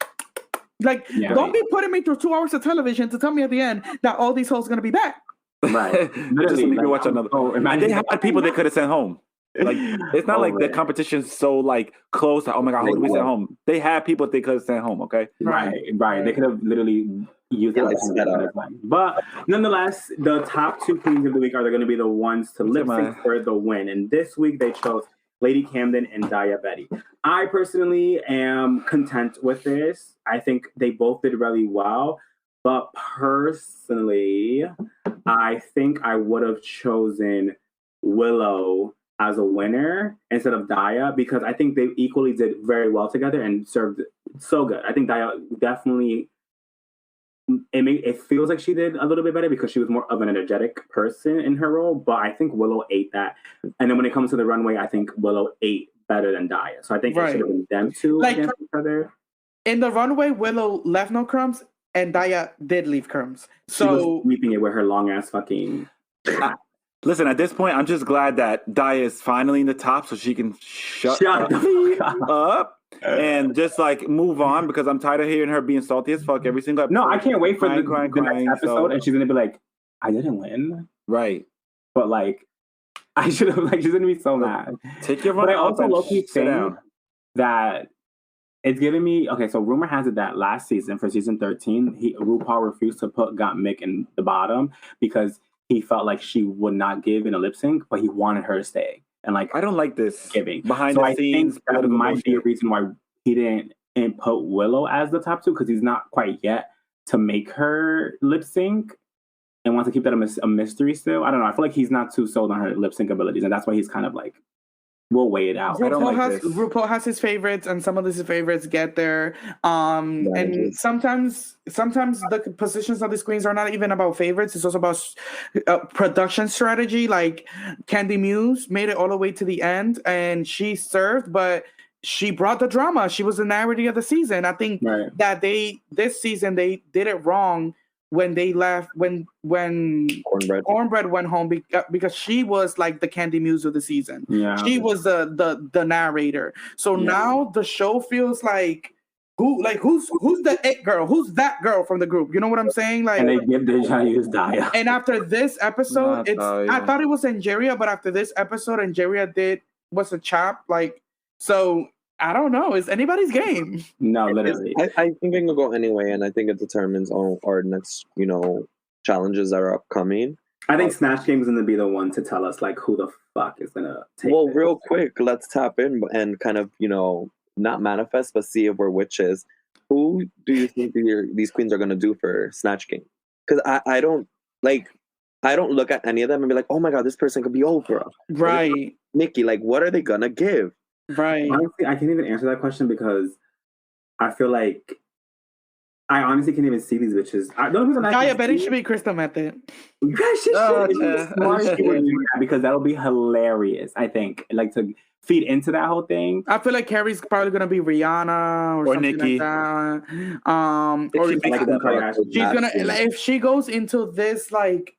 Like, don't be putting me through 2 hours of television to tell me at the end that all these hoes gonna be back. Right. Just so you watch another. They had people they could have sent home. Like, it's not like the competition's so like close. Oh my god, who do we send home? They had people they could have sent home. Okay. Right. They could have literally used it. But nonetheless, the top 2 queens of the week are going to be the ones to lip sync for the win. And this week they chose Lady Camden and Daya Betty. I personally am content with this. I think they both did really well. But personally, I think I would have chosen Willow as a winner instead of Daya because I think they equally did very well together and served so good. I think Daya definitely, it feels like she did a little bit better because she was more of an energetic person in her role, but I think Willow ate that. And then when it comes to the runway, I think Willow ate better than Daya. So I think it should have been them two against each other. In the runway, Willow left no crumbs and Daya did leave crumbs. So she was sweeping it with her long ass fucking... Listen, at this point, I'm just glad that Daya is finally in the top so she can shut up and just like move on because I'm tired of hearing her being salty as fuck every single episode. No, I can't wait for the next episode and she's going to be like, I didn't win. Right. But like, I should have, like, she's going to be so mad. Take your run. But I also low-key think that it's giving me, okay, so rumor has it that last season, for season 13, RuPaul refused to put Got Mick in the bottom because he felt like she would not give in a lip sync, but he wanted her to stay. And like, I don't like this giving behind the scenes. That might be a reason why he didn't put Willow as the top 2 because he's not quite yet to make her lip sync and wants to keep that a mystery still. I don't know. I feel like he's not too sold on her lip sync abilities, and that's why he's kind of like, we'll wait it out. RuPaul has his favorites, and some of his favorites get there. And sometimes the positions of these queens are not even about favorites. It's also about production strategy. Like Candy Muse made it all the way to the end, and she served, but she brought the drama. She was the narrative of the season. I think that this season they did it wrong when they left, when Cornbread went home because she was like the Candy Muse of the season. Yeah, she was the narrator. So now the show feels like who's the it girl? Who's that girl from the troupe? You know what I'm saying? Like, and they're trying to use Daya. And after this episode, I thought it was Angeria, but after this episode, Angeria was a chap. Like, so I don't know. It's anybody's game. No, literally. I think it can go anyway, and I think it determines on our next, challenges that are upcoming. I think Snatch Game is going to be the one to tell us, like, who the fuck is going to take Well, real quick, let's tap in and kind of, not manifest, but see if we're witches. Who do you think these queens are going to do for Snatch Game? Because I don't look at any of them and be like, oh my God, this person could be Oprah. Right. Nikki, like, what are they going to give? Right. Honestly, I can't even answer that question because I feel like I honestly can't even see these bitches. Daya Betty should be Crystal Method. Because that'll be hilarious. I think, like, feed into that whole thing. I feel like Carrie's probably gonna be Rihanna or something Nikki. like that. Or She's like Kim Kardashian. she's gonna if she goes into this like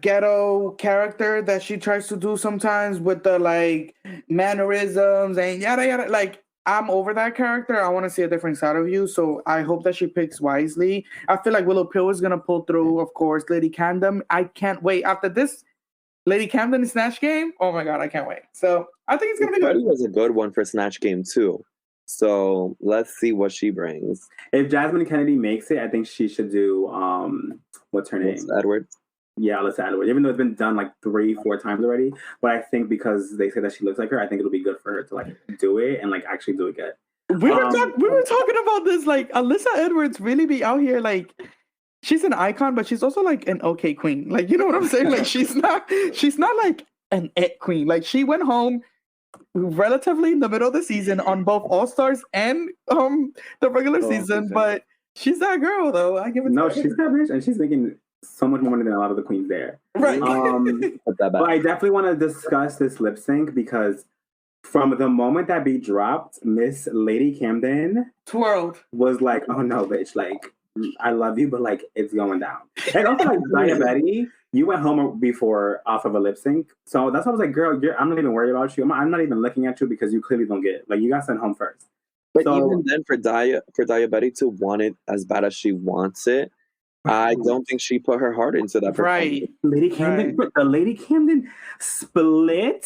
ghetto character that she tries to do sometimes with the like mannerisms and yada yada. Like, I'm over that character. I want to see a different side of you. So I hope that she picks wisely. I feel like Willow Pill is gonna pull through. Of course, Lady Camden. I can't wait after this. Lady Camden Snatch Game. Oh my god, I can't wait. So I think it's gonna be good. Freddie was a good one for Snatch Game too. So let's see what she brings. If Jasmine Kennedy makes it, I think she should do what's her name? Edwards. Yeah, Alyssa Edwards. Even though it's been done like 3-4 times already, but I think because they say that she looks like her, I think it'll be good for her to like do it and like actually do it good. We were talking about this. Like, Alyssa Edwards really be out here like. She's an icon, but she's also like an okay queen. Like, you know what I'm saying? Like, she's not like an it queen. Like, she went home relatively in the middle of the season on both All Stars and the regular season. But she's that girl, though. I give it. No, she's that bitch, and she's making so much more money than a lot of the queens there. Right. But I definitely want to discuss this lip sync because from the moment that beat dropped, Miss Lady Camden twirled was like, "Oh no, bitch! Like." I love you, but like it's going down. And also like Daya Betty, you went home before off of a lip sync, so that's why I was like, girl, I'm not even worried about you. I'm not even looking at you because you clearly don't get it. Like you got sent home first. But even then, for Daya Betty to want it as bad as she wants it, I don't think she put her heart into that. Right, Lady Camden, the Lady Camden split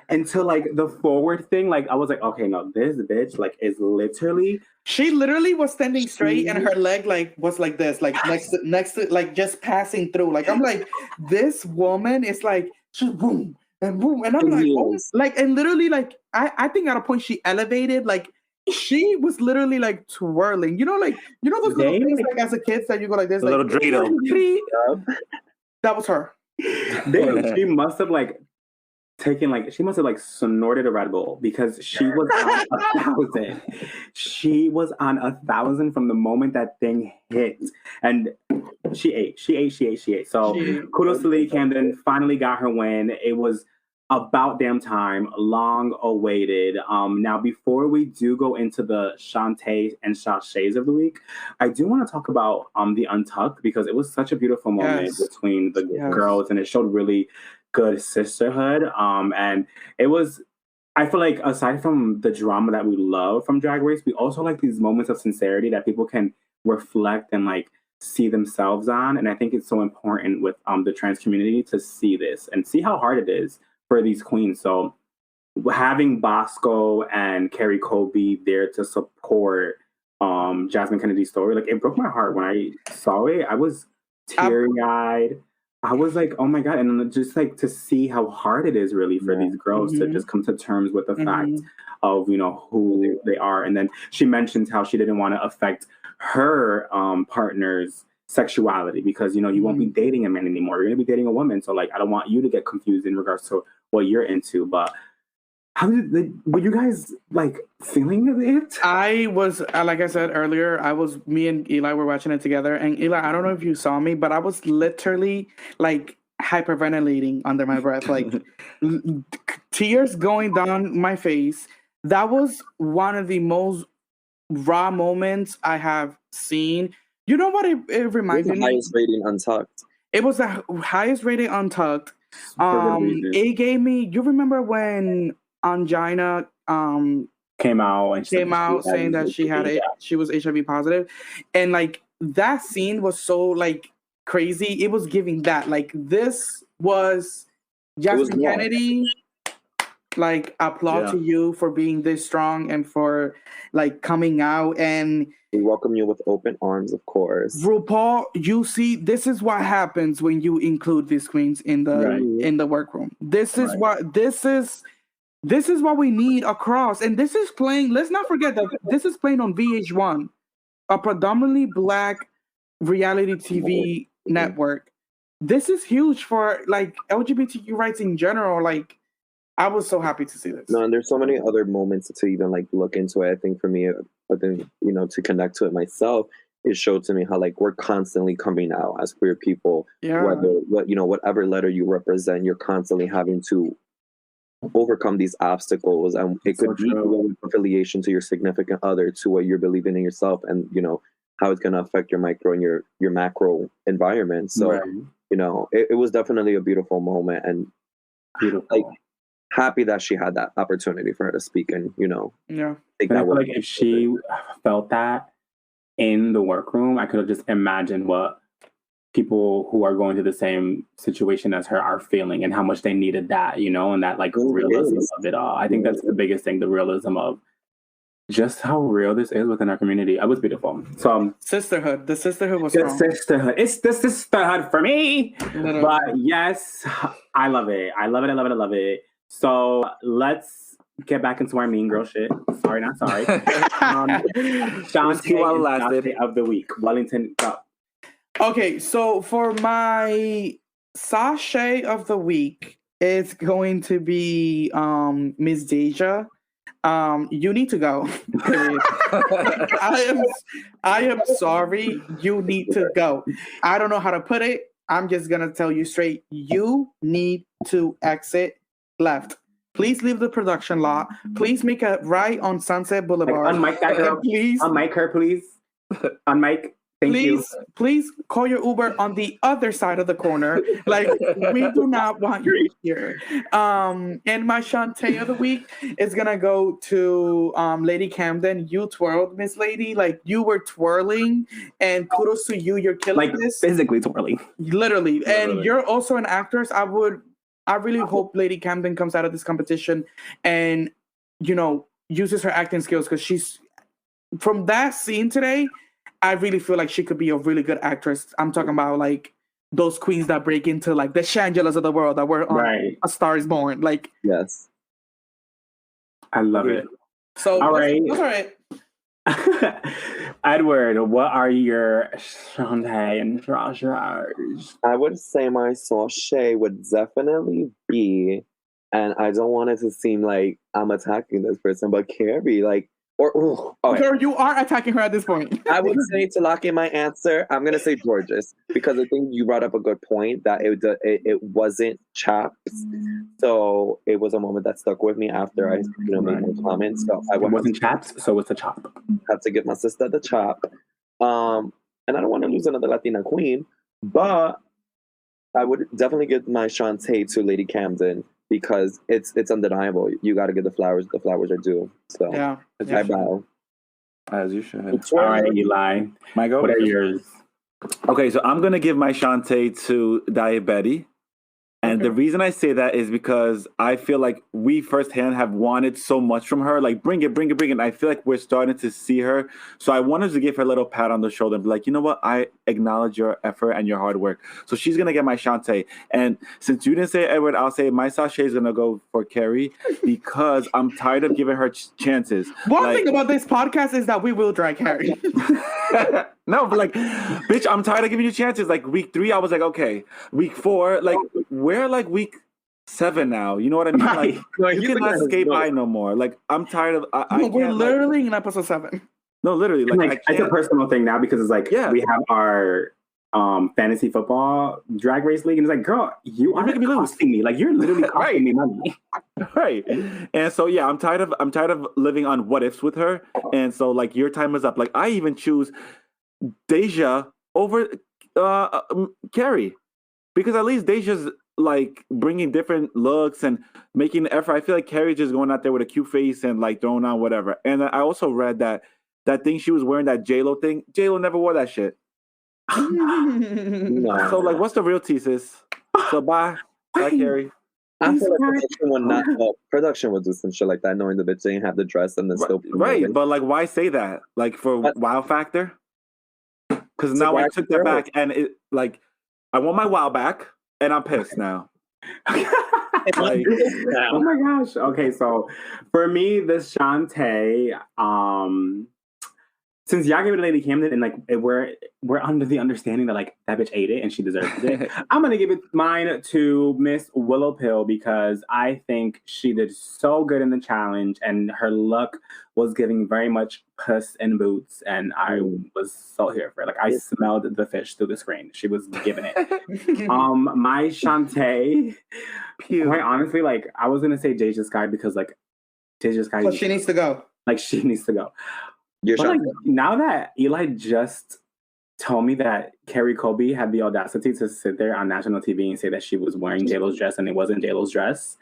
into like the forward thing. Like I was like, okay, no, this bitch like is literally. She literally was standing straight and her leg like was like this, like next to like just passing through. Like I'm like, this woman is like she's boom and boom. And I'm like, oh, like, and literally like I think at a point she elevated, like she was literally like twirling. You know those little things like as a kid that you go like this, a like little dreidel. That was her. She must have like taken like she must have like snorted a Red Bull because she was on 1,000. She was on 1,000 from the moment that thing hit, and she ate. So kudos to Lady Camden. Finally got her win. It was about damn time, long awaited. Now before we do go into the Shantae and Sashays of the week, I do want to talk about the Untucked because it was such a beautiful moment between the girls, and it showed really good sisterhood. And it was, I feel like aside from the drama that we love from Drag Race, we also like these moments of sincerity that people can reflect and like see themselves on. And I think it's so important with the trans community to see this and see how hard it is for these queens. So having Bosco and Carrie Colby there to support Jasmine Kennedy's story, like it broke my heart when I saw it. I was teary-eyed. I was like, oh my God. And then just like to see how hard it is really for these girls to just come to terms with the fact of, who they are. And then she mentions how she didn't want to affect her partner's sexuality because, you won't be dating a man anymore. You're going to be dating a woman. So like, I don't want you to get confused in regards to what you're into. But were you guys like feeling it? I was, like I said earlier, me and Eli were watching it together. And Eli, I don't know if you saw me, but I was literally like hyperventilating under my breath, like tears going down my face. That was one of the most raw moments I have seen. You know what it reminded me? The highest rating Untucked. It was the highest rating Untucked. It gave me, you remember when Angina came out saying that she was HIV positive, and like that scene was so like crazy. It was giving that like this was Jasmine Kennedy. Like applaud to you for being this strong and for like coming out, and we welcome you with open arms, of course. RuPaul, you see, this is what happens when you include these queens in the workroom. This is what we need across. And this is playing, let's not forget that this is playing on VH1, a predominantly Black reality TV network. This is huge for like LGBTQ rights in general. Like, I was so happy to see this. No, and there's so many other moments to even like look into it. I think for me, but then, to connect to it myself, it showed to me how like we're constantly coming out as queer people. Whether whatever letter you represent, you're constantly having to overcome these obstacles, and it could be with affiliation to your significant other, to what you're believing in yourself, and how it's going to affect your micro and your macro environment. So it was definitely a beautiful moment, and like happy that she had that opportunity for her to speak, and I feel like if she felt that in the workroom, I could have just imagined what people who are going through the same situation as her are feeling, and how much they needed that, and that like realism of it all. I think that's the biggest thing, the realism of just how real this is within our community. It was beautiful. So sisterhood, the sisterhood was strong. Sisterhood. It's the sisterhood for me. Literally. But yes, I love it. I love it. I love it. I love it. So let's get back into our mean girl shit. Sorry, not sorry. Shantae of the week. Wellington, go. Okay, so for my sachet of the week, it's going to be Miss Deja. You need to go. I am sorry. You need to go. I don't know how to put it. I'm just gonna tell you straight. You need to exit left. Please leave the production lot. Please make a right on Sunset Boulevard. Unmic that girl. Please. Unmic her, please. Unmic. Please call your Uber on the other side of the corner. Like, we do not want you here. And my Shantae of the week is gonna go to Lady Camden. You twirled, Miss Lady. Like, you were twirling, and kudos to you. You're killing this. Physically twirling. Literally. And you're also an actress. I really hope Lady Camden comes out of this competition and, uses her acting skills, because she's, from that scene today, I really feel like she could be a really good actress. I'm talking about like those queens that break into like the Shangelas of the world that were on A Star Is Born. Like, yes, I love it. So all right, that's all right. Edward, what are your Shantae and Trashers? I would say my sachet would definitely be, and I don't want it to seem like I'm attacking this person, but Carrie, like. Girl, you are attacking her at this point. I would say, to lock in my answer, I'm gonna say Georges, because I think you brought up a good point that it wasn't Chaps, so it was a moment that stuck with me after I made my comments. So it wasn't Chaps, so it's a chop. Had to give my sister the chop, and I don't want to lose another Latina queen, but I would definitely give my Shantae to Lady Camden, because it's undeniable. You got to give the flowers are due. So yeah, I bow. As you should. All right, Eli. My go. What are yours? Okay, so I'm gonna give my Shantae to Daya Betty. And the reason I say that is because I feel like we firsthand have wanted so much from her. Like, bring it. And I feel like we're starting to see her. So I wanted to give her a little pat on the shoulder and be like, you know what? I acknowledge your effort and your hard work. So she's going to get my Shantae. And since you didn't say Edward, I'll say my sachet is going to go for Carrie, because I'm tired of giving her chances. One thing about this podcast is that we will drag Carrie. No, but like, bitch, I'm tired of giving you chances. Like, week 3, I was like, okay. Week 4, like, we're like week 7 now. You know what I mean? Like, you cannot skate by no more. Like, I'm tired of. We're literally in episode 7. No, literally. Like it's a personal thing now, because it's like, we have our fantasy football drag race league, and it's like, girl, you are making me costing me. Like, you're literally costing me money. Right. And so I'm tired of living on what ifs with her. And so, like, your time is up. Like, I even choose Deja over Carrie, because at least Deja's like bringing different looks and making the effort. I feel like Carrie's just going out there with a cute face and like throwing on whatever. And I also read that thing she was wearing, that J-Lo thing, J-Lo never wore that shit. No. So like, what's the real tea, sis? So bye Carrie. I feel like production would do some shit like that, knowing the bitch didn't have the dress and then still right. But like, why say that? Like, for wow factor? Because now I took that back, and it like, I want my wow back, and I'm pissed now. Like, oh my gosh. Okay, so for me, this Shantae, since y'all gave it to Lady Camden and like we're under the understanding that like that bitch ate it and she deserves it, I'm gonna give it mine to Miss Willow Pill because I think she did so good in the challenge and her look was giving very much Puss in Boots and I was so here for it. Like I smelled the fish through the screen. She was giving it. My Shantae, quite honestly, like I was gonna say Deja Sky because like Deja Sky, well, she needs to go. Like she needs to go. But like, now that Eli just told me that Carrie Colby had the audacity to sit there on national TV and say that she was wearing J-Lo's dress and it wasn't J-Lo's dress,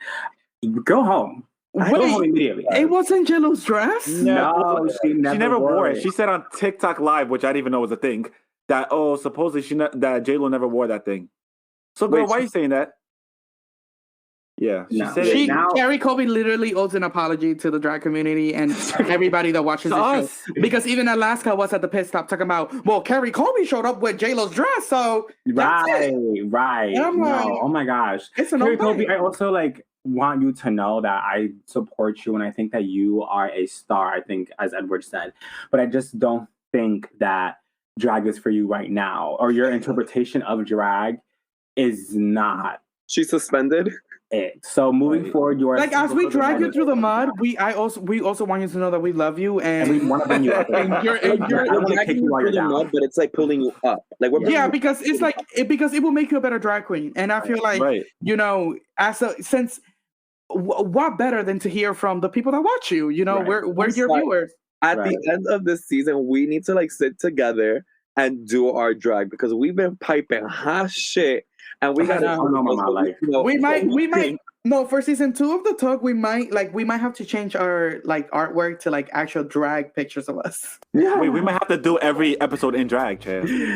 go home. Go home immediately. It wasn't J-Lo's dress? No, she never wore it. She said on TikTok Live, which I didn't even know was a thing, that supposedly that J-Lo never wore that thing. So girl, why are you saying that? Yeah, Carrie Colby literally owes an apology to the drag community and everybody that watches the show. Because even Alaska was at the pit stop talking about, well, Carrie Colby showed up with J-Lo's dress, so right. And I'm like, oh my gosh, Carrie Colby, I also like want you to know that I support you and I think that you are a star. I think, as Edward said, but I just don't think that drag is for you right now, or your interpretation of drag is not. She's suspended. So moving forward, you are like as we drag you through the mud. We also want you to know that we love you and we want to bring you up. But it's like pulling you up. Like because it's like because it will make you a better drag queen. And I feel like you know, what better than to hear from the people that watch you? You know, we're your viewers. At the end of this season, we need to like sit together and do our drag because we've been piping hot shit. And we gotta we might no, for season 2 of the talk, we might have to change our like artwork to like actual drag pictures of us. Yeah. Wait, we might have to do every episode in drag, Chad. You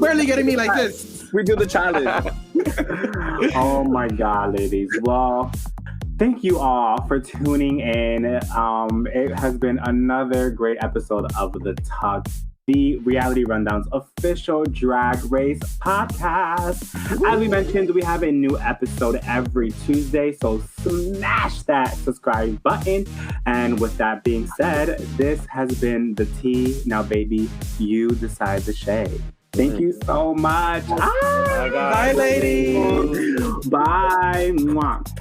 barely getting me like this. We do the challenge. Oh my god, ladies. Well, thank you all for tuning in. It has been another great episode of The Talk, the Reality Rundown's official Drag Race podcast. As we mentioned, we have a new episode every Tuesday, so smash that subscribe button. And with that being said, this has been the tea. Now, baby, you decide the shade. Thank you so much. Bye, ladies. Bye. Mwah.